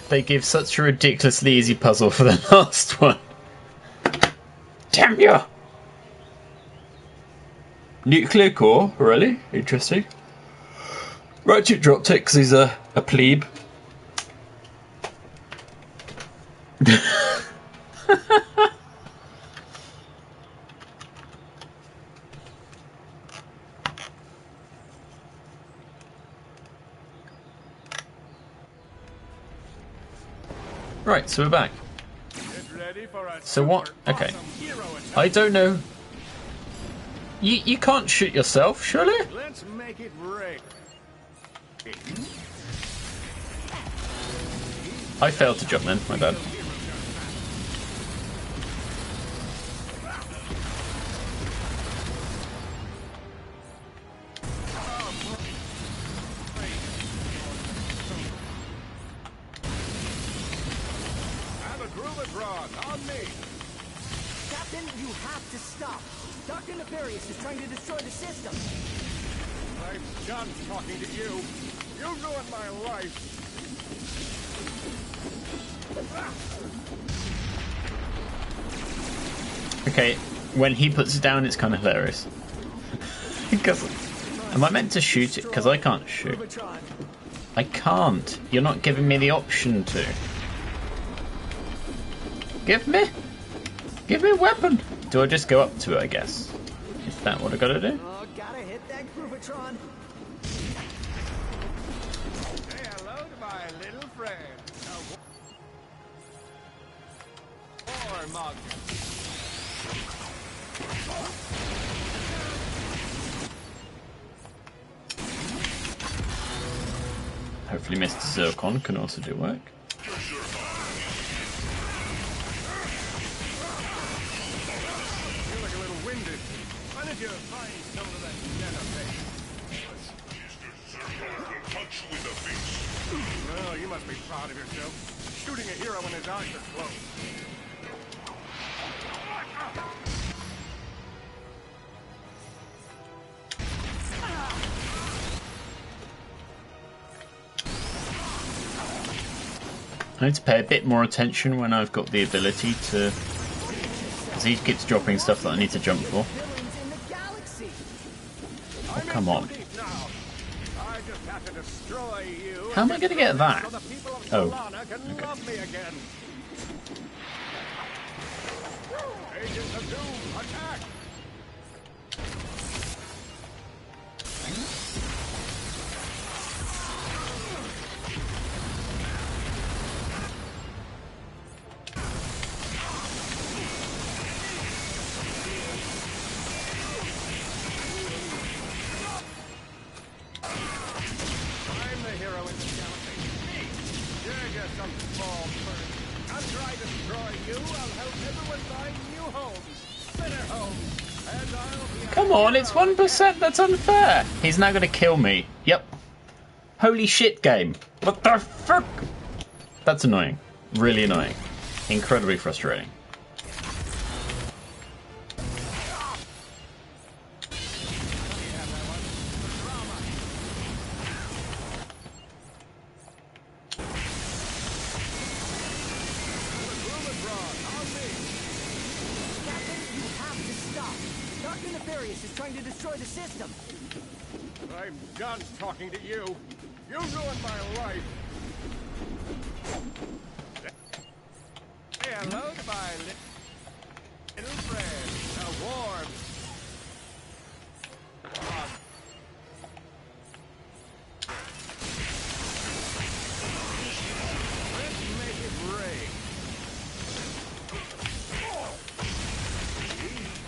They give such a ridiculously easy puzzle for the last one. Damn you! Nuclear core, really? Interesting. Ratchet dropped it because he's a plebe. Right, so we're back. So what? Okay. I don't know. You can't shoot yourself, surely? Let's make it rain. I failed to jump then, my bad. Rubicron, on me! Captain, you have to stop. Dr. Nefarious is trying to destroy the system. I'm done talking to you. You ruined my life. Okay, when he puts it down, it's kind of hilarious. Because, am I meant to shoot it? Because I can't shoot. I can't. You're not giving me the option to. Give me a weapon. Do I just go up to it, I guess? Is that what I gotta do? Oh, gotta hit that Groovatron. Say hello to my little friend. War mug. Hopefully Mr. Zircon can also do work. You find some of that nether Punch you in the face. Oh, you must be proud of yourself. Shooting a hero when his eyes are closed. I need to pay a bit more attention when I've got the ability to... Because he keeps dropping stuff that I need to jump for. Oh, come on. How am I going to get that? Oh. Okay. Agents of Doom, attack! Come on, it's 1%, that's unfair! He's now gonna kill me. Yep. Holy shit, game. What the fuck? That's annoying. Really annoying. Incredibly frustrating. I'm done talking to you. You ruined my life. Say hello to my little friend, a warm. Let's make it rain.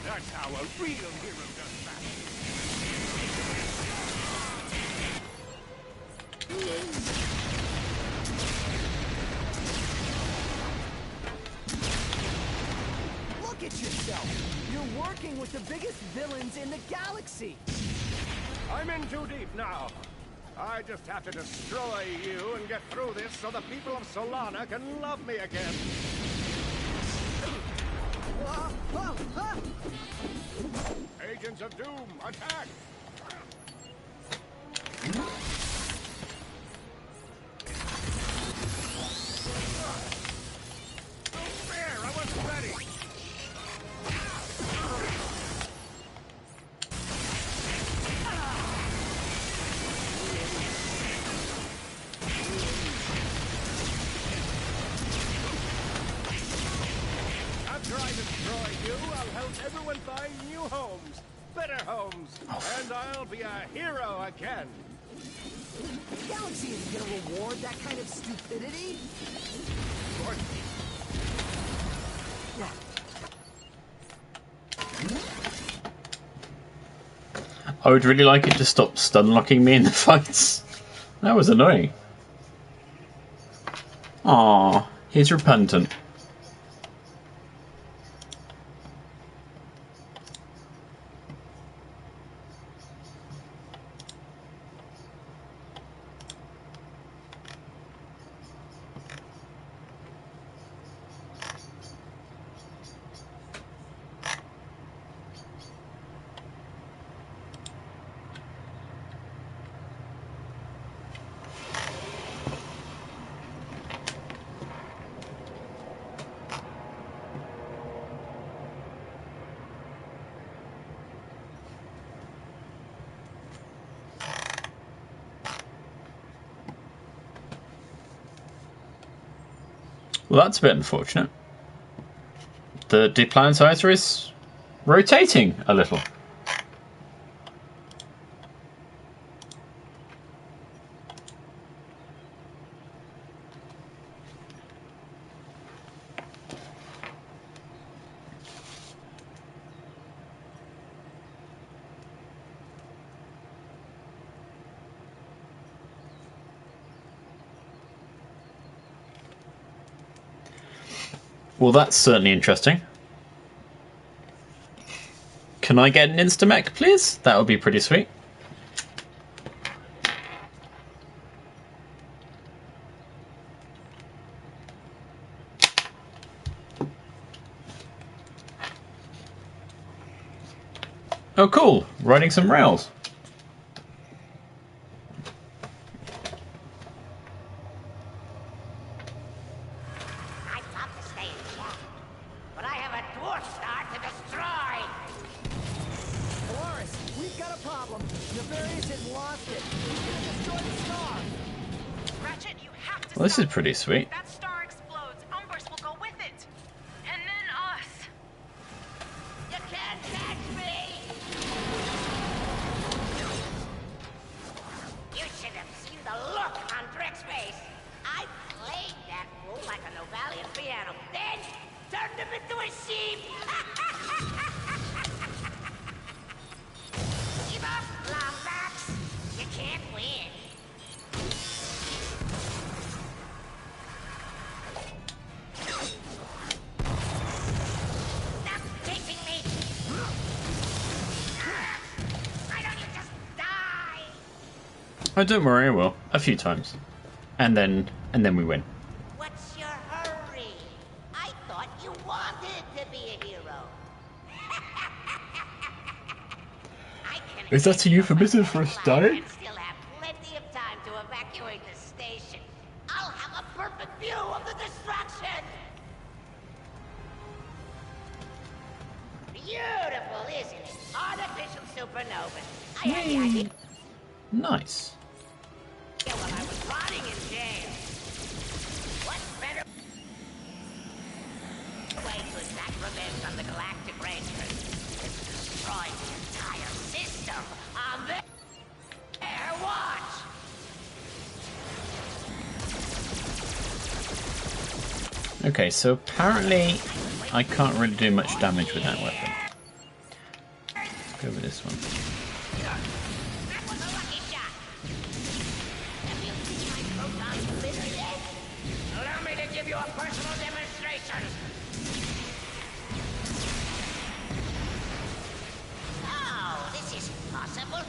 That's how a real hero does that. Look at yourself! You're working with the biggest villains in the galaxy! I'm in too deep now. I just have to destroy you and get through this so the people of Solana can love me again. Agents of Doom, attack! There, I wasn't ready. After I destroy you, I'll help everyone find new homes, better homes, and I'll be a hero again. The galaxy isn't gonna reward that kind of stupidity. I would really like it to stop stun locking me in the fights. That was annoying. Aww, he's repentant. Well, that's a bit unfortunate. The deplanetizer is rotating a little. Well, that's certainly interesting. Can I get an Instamech, please? That would be pretty sweet. Oh, cool. Riding some rails. Well, this is pretty sweet. That star explodes. Umbers will go with it. And then us. You can't catch me! You should have seen the look on Drick's face. I played that fool like a Novalian piano, then turned him into a sheep. Give up, Lombax. You can't win. Stop chasing me. Why don't you just die? Oh, don't worry, I will. A few times. And then we win. What's your hurry? I thought you wanted to be a hero. I can Is that a euphemism for us dying? and still have plenty of time to evacuate the station. I'll have a perfect view of the destruction. Beautiful, isn't it? Artificial supernova. I had the idea Nice. while I was rotting in jail. What better way to exact revenge on the Galactic Rangers is to destroy the entire system on their watch. Okay, so apparently I can't really do much damage with that weapon. Let's go with this one. That was a lucky shot. Have you seen my proton splitter yet? Allow me to give you a personal demonstration. Oh, this isn't possible.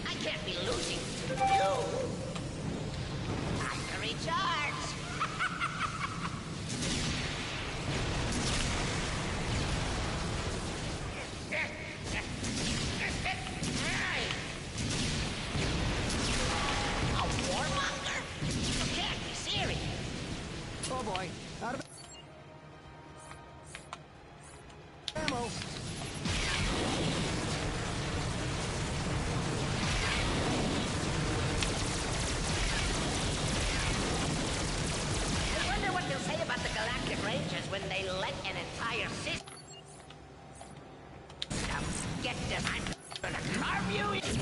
I can't be losing to you. Time to recharge. A warmonger? You can't be serious. Oh boy, out of ammo. I wonder what they'll say about the Galactic Rangers when they let an entire system get them. I'm gonna carve you into.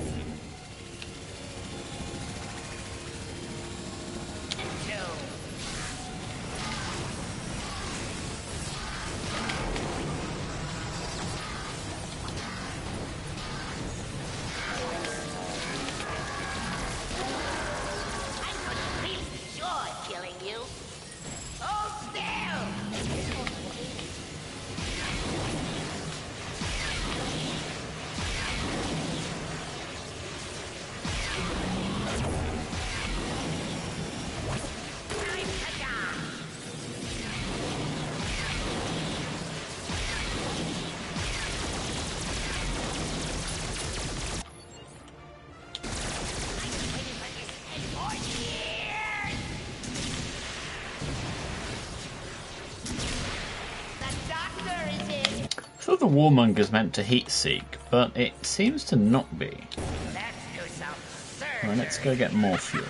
I'm gonna really enjoy killing you. Hold still! Time to die! I've been waiting for this for years! The doctor is in. I thought the warmonger's meant to heat seek, but it seems to not be. Let's do some surgery. Alright, let's go get more fuel.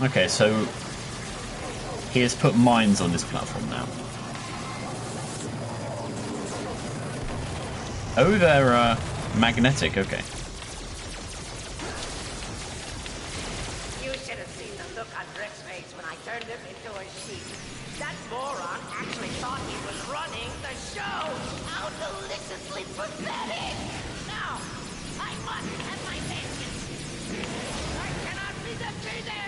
Okay, so He has put mines on this platform now. Oh, they're magnetic, okay. You should have seen the look on Rick's face when I turned him into a sheep. That moron actually thought he was running the show! How deliciously pathetic! Now, I must have my vengeance! I cannot be defeated!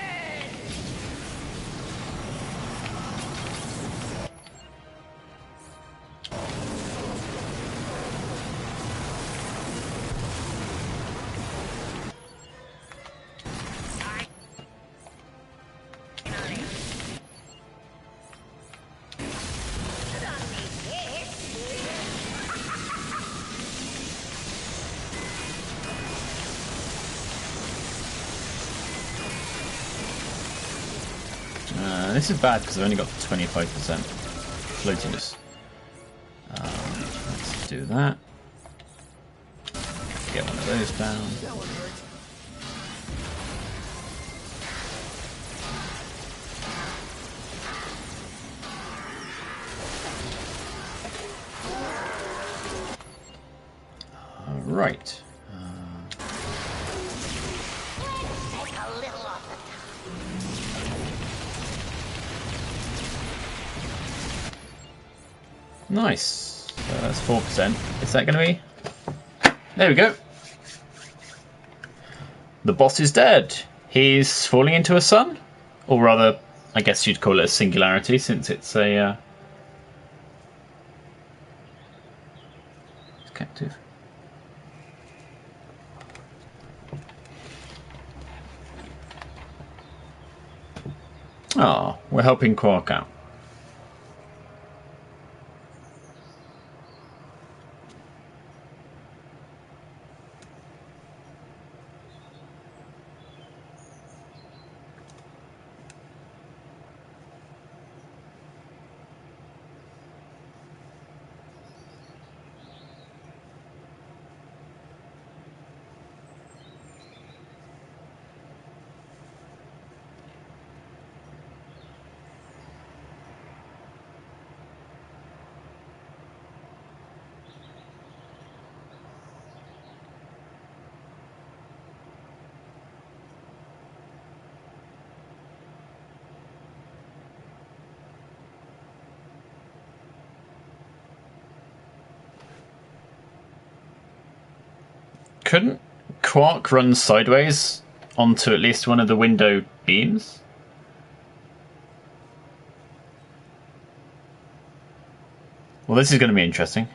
This is bad because I've only got 25% floatiness. Let's do that. Get one of those down. Right. Nice. So that's 4%. Is that going to be? There we go. The boss is dead. He's falling into a sun, or rather, I guess you'd call it a singularity, since it's a it's captive. Ah, we're helping Quark out. Couldn't Quark run sideways onto at least one of the window beams? Well, this is going to be interesting.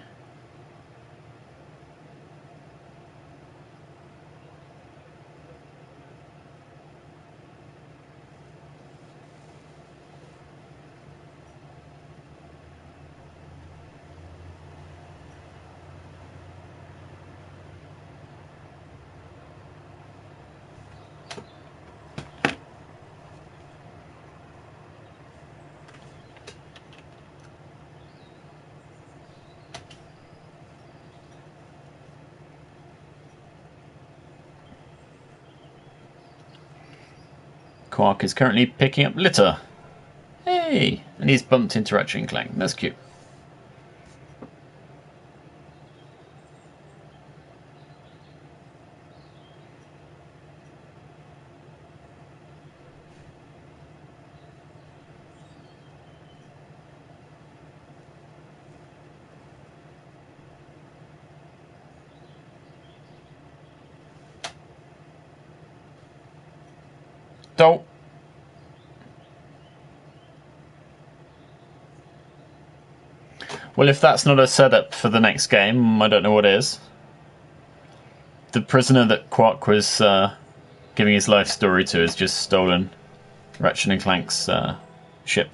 Quark is currently picking up litter. Hey! And he's bumped into Ratchet Clank. That's cute. Don't. Well, if that's not a setup for the next game, I don't know what is. The prisoner that Quark was giving his life story to has just stolen Ratchet and Clank's ship.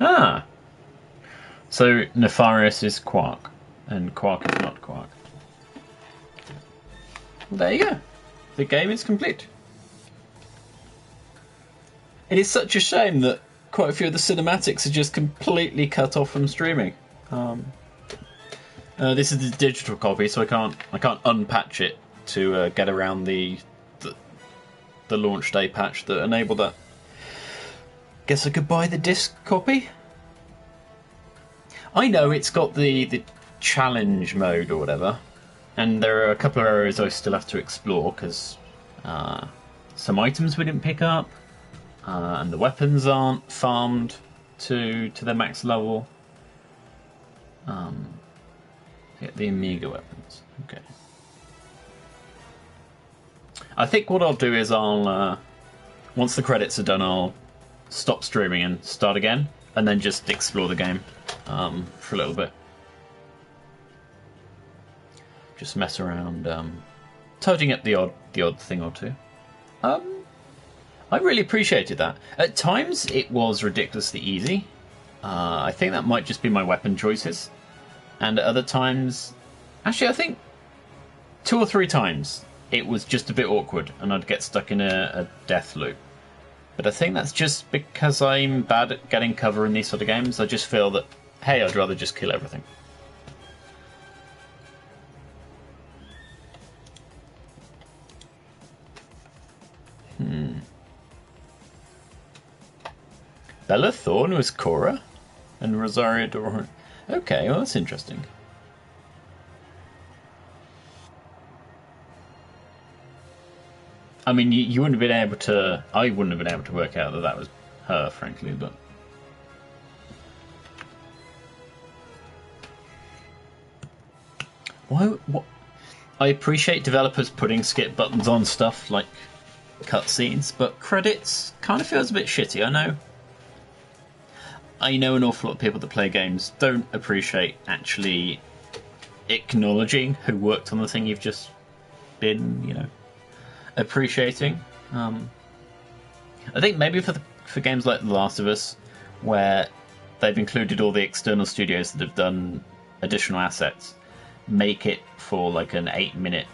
Ah! So Nefarious is Quark, and Quark is not Quark. Well, there you go. The game is complete. It is such a shame that quite a few of the cinematics are just completely cut off from streaming. This is the digital copy, so I can't unpatch it to get around the launch day patch that enabled that. Guess I could buy the disc copy. I know it's got the challenge mode or whatever, and there are a couple of areas I still have to explore because some items we didn't pick up, and the weapons aren't farmed to their max level. Get the Amiga weapons. Okay. I think what I'll do is I'll once the credits are done, I'll stop streaming and start again, and then just explore the game for a little bit. Just mess around, tidying up the odd thing or two. I really appreciated that. At times, it was ridiculously easy. I think that might just be my weapon choices. And at other times, actually, I think 2 or 3 times, it was just a bit awkward, and I'd get stuck in a death loop. But I think that's just because I'm bad at getting cover in these sort of games. I just feel that, hey, I'd rather just kill everything. Bella Thorne was Cora, and Rosario Dora. Okay, well that's interesting. I mean, you wouldn't have been able to. I wouldn't have been able to work out that was her, frankly, but. Why? What? I appreciate developers putting skip buttons on stuff like cutscenes, but credits kind of feels a bit shitty. I know an awful lot of people that play games don't appreciate actually acknowledging who worked on the thing you've just been, appreciating. I think maybe for games like The Last of Us, where they've included all the external studios that have done additional assets, make it for like an 8-minute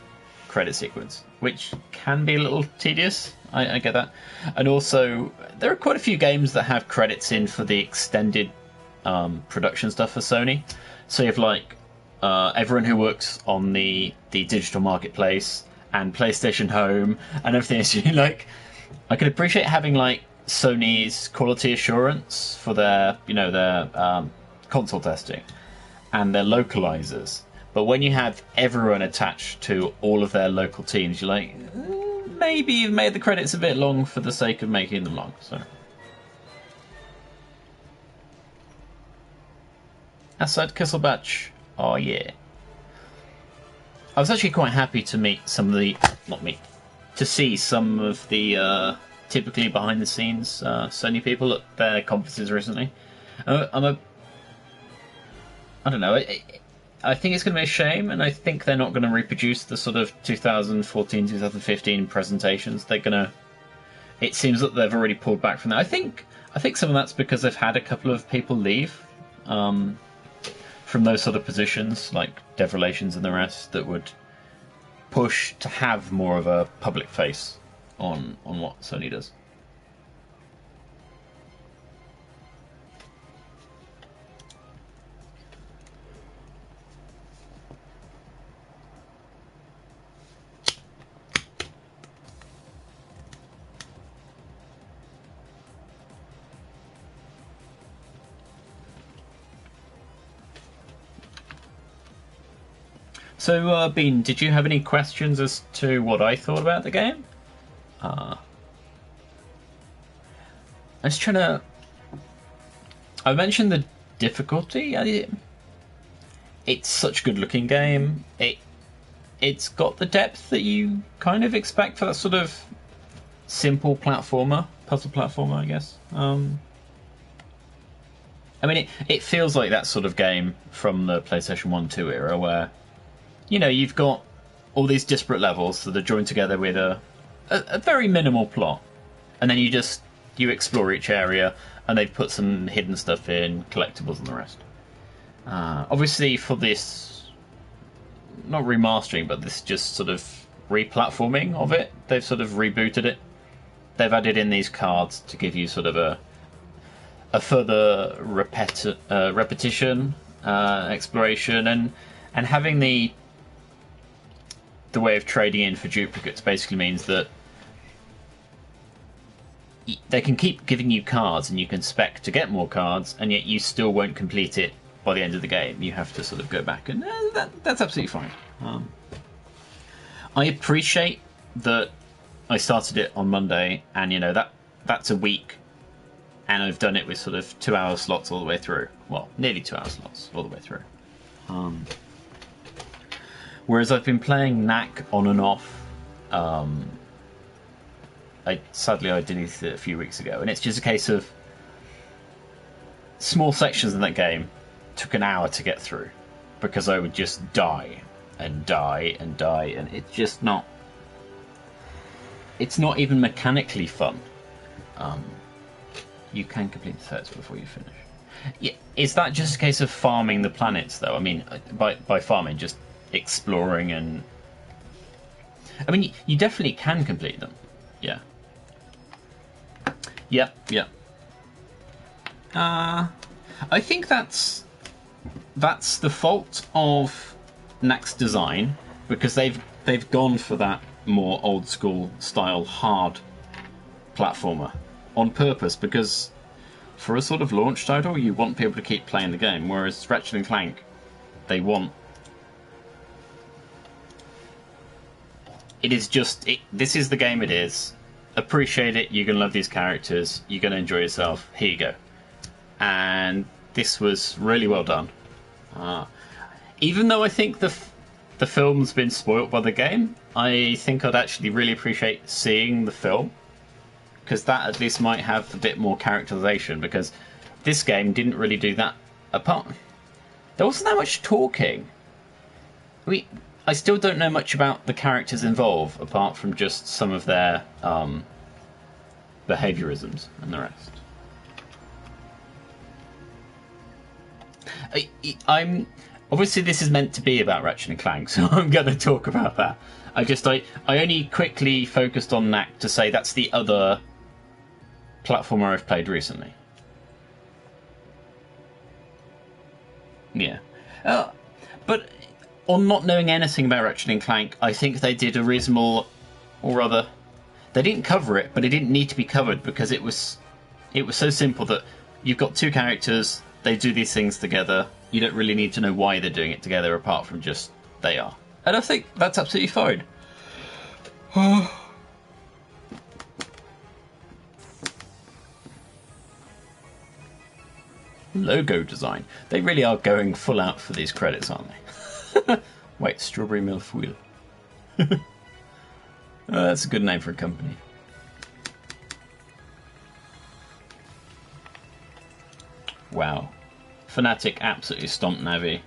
credit sequence, which can be a little tedious. I get that. And also, there are quite a few games that have credits in for the extended production stuff for Sony. So you have like everyone who works on the digital marketplace and PlayStation Home and everything. So like, I can appreciate having like Sony's quality assurance for their console testing and their localizers. But when you have everyone attached to all of their local teams, you're like, maybe you've made the credits a bit long for the sake of making them long. So, Assad Kesselbatch, oh yeah. I was actually quite happy to meet some of the, to see some of the typically behind the scenes Sony people at their conferences recently. I don't know. I think it's going to be a shame, and I think they're not going to reproduce the sort of 2014, 2015 presentations. They're going to. It seems that they've already pulled back from that. I think some of that's because they've had a couple of people leave from those sort of positions, like dev relations and the rest, that would push to have more of a public face on what Sony does. So, Bean, did you have any questions as to what I thought about the game? I was trying to. I mentioned the difficulty. It's such a good-looking game. It's got the depth that you kind of expect for that sort of simple puzzle platformer, I guess. I mean, it feels like that sort of game from the PlayStation 1-2 era where, you've got all these disparate levels that are joined together with a very minimal plot. And then you explore each area, and they've put some hidden stuff in, collectibles and the rest. Obviously for this, not remastering, but this just sort of re-platforming of it, they've sort of rebooted it. They've added in these cards to give you sort of a further repetition exploration, and having the way of trading in for duplicates basically means that they can keep giving you cards, and you can spec to get more cards, and yet you still won't complete it by the end of the game. You have to sort of go back, and that's absolutely fine. I appreciate that I started it on Monday, and you know that's a week, and I've done it with sort of 2-hour slots all the way through. Well, nearly 2-hour slots all the way through. Whereas I've been playing Knack on and off. Sadly I deleted it a few weeks ago, and it's just a case of small sections in that game took an hour to get through because I would just die and die and die, and it's just not. It's not even mechanically fun. You can complete the sets before you finish. Yeah, is that just a case of farming the planets, though? I mean, by farming, just exploring and. I mean, you definitely can complete them. Yeah. Yeah. I think that's the fault of Knack's design, because they've gone for that more old school style hard platformer on purpose, because for a sort of launch title you want people to keep playing the game, whereas Ratchet and Clank, they want it is just this is the game it is. Appreciate it, you're gonna love these characters, you're gonna enjoy yourself, here you go. And this was really well done. Even though I think the film's been spoilt by the game, I think I'd actually really appreciate seeing the film, because that at least might have a bit more characterization, because this game didn't really do that. Apart, there wasn't that much talking. I still don't know much about the characters involved, apart from just some of their behaviorisms and the rest. I'm obviously this is meant to be about Ratchet and Clank, so I'm going to talk about that. I only quickly focused on Knack to say that's the other platformer I've played recently. Yeah, but on not knowing anything about Ratchet and Clank, I think they did a reasonable, or rather, they didn't cover it, but it didn't need to be covered because it was so simple that you've got two characters. They do these things together. You don't really need to know why they're doing it together, apart from just they are. And I think that's absolutely fine. Logo design. They really are going full out for these credits, aren't they? Wait, Strawberry Milfoil. That's a good name for a company. Wow. Fnatic absolutely stomped Navi.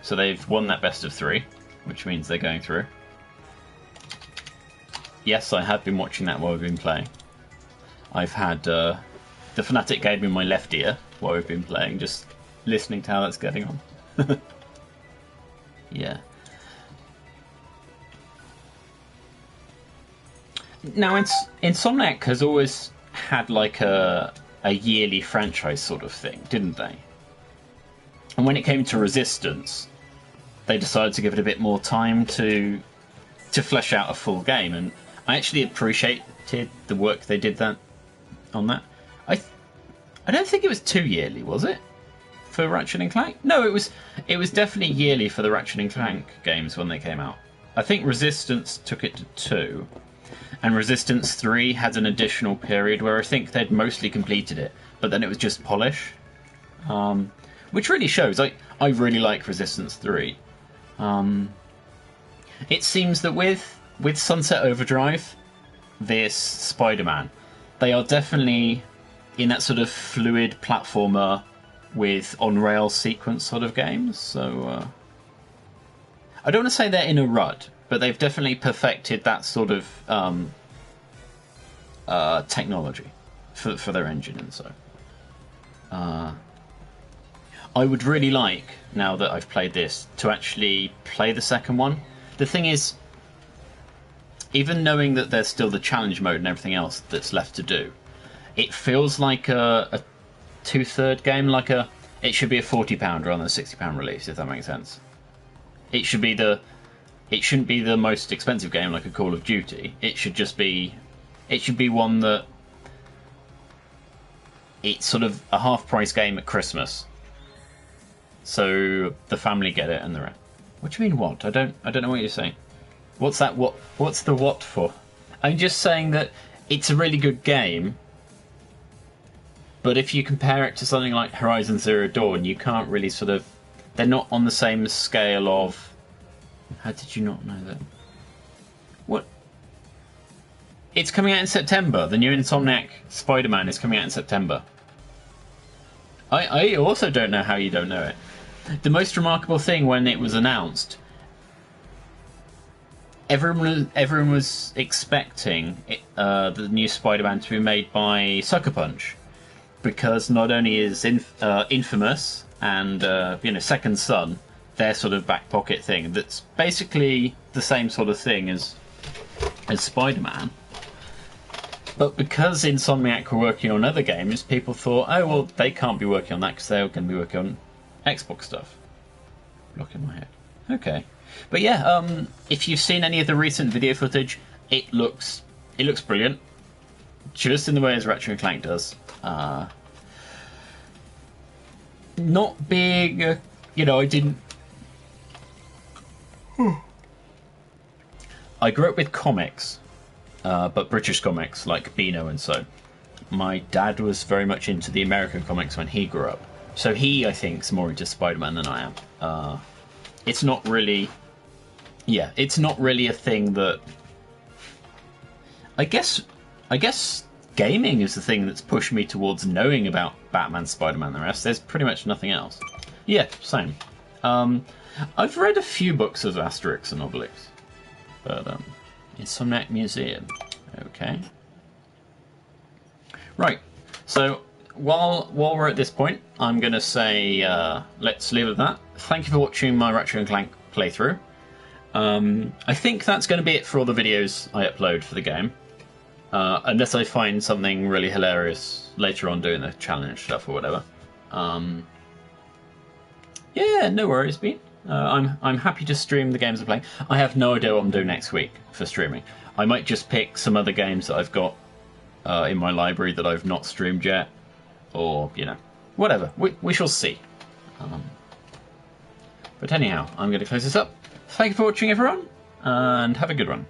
So they've won that best of 3, which means they're going through. Yes, I have been watching that while we've been playing. I've had the Fnatic game in my left ear while we've been playing, just listening to how that's getting on. Yeah. Now, Insomniac has always had like a yearly franchise sort of thing, didn't they? And when it came to Resistance, they decided to give it a bit more time to flesh out a full game, and I actually appreciated the work they did on that. I don't think it was 2 yearly, was it? For Ratchet and Clank? No, it was definitely yearly for the Ratchet and Clank games when they came out. I think Resistance took it to 2, and Resistance 3 had an additional period where I think they'd mostly completed it, but then it was just polish. Which really shows. I really like Resistance 3. It seems that with Sunset Overdrive, this Spider-Man, they are definitely in that sort of fluid platformer with on-rail sequence sort of games. So I don't want to say they're in a rut, but they've definitely perfected that sort of technology for their engine, and so. I would really like, now that I've played this, to actually play the second one. The thing is, even knowing that there's still the challenge mode and everything else that's left to do, it feels like a two-third game, like a It should be a £40 rather than a £60 release, if that makes sense. It shouldn't be the most expensive game like a Call of Duty. It should be one that it's sort of a half-price game at Christmas, so the family get it and the rest. What do you mean what? I don't know what you're saying. What's that? What's the what for? I'm just saying that it's a really good game, but if you compare it to something like Horizon Zero Dawn, you can't really sort of. They're not on the same scale of. How did you not know that? What? It's coming out in September. The new Insomniac Spider-Man is coming out in September. I also don't know how you don't know it. The most remarkable thing when it was announced, everyone was expecting the new Spider-Man to be made by Sucker Punch, because not only is Infamous and Second Son their sort of back pocket thing that's basically the same sort of thing as Spider-Man, but because Insomniac were working on other games, people thought, oh well, they can't be working on that because they're going to be working on Xbox stuff. Look in my head. Okay, but yeah, if you've seen any of the recent video footage, it looks brilliant, just in the way as Ratchet Clank does. Not big, I didn't. I grew up with comics, but British comics like Beano and so. My dad was very much into the American comics when he grew up, so he, I think, is more into Spider-Man than I am. It's not really, it's not really a thing that. I guess gaming is the thing that's pushed me towards knowing about Batman, Spider-Man, and the rest. There's pretty much nothing else. Yeah, same. I've read a few books of Asterix and Obelix, but Insomniac Museum. Okay. Right. So while we're at this point, I'm going to say let's leave it at that. Thank you for watching my Ratchet & Clank playthrough. I think that's going to be it for all the videos I upload for the game. Unless I find something really hilarious later on doing the challenge stuff or whatever. Yeah, no worries, Bean. I'm happy to stream the games I'm playing. I have no idea what I'm doing next week for streaming. I might just pick some other games that I've got in my library that I've not streamed yet, or whatever. We shall see. But anyhow, I'm going to close this up. Thank you for watching, everyone, and have a good one.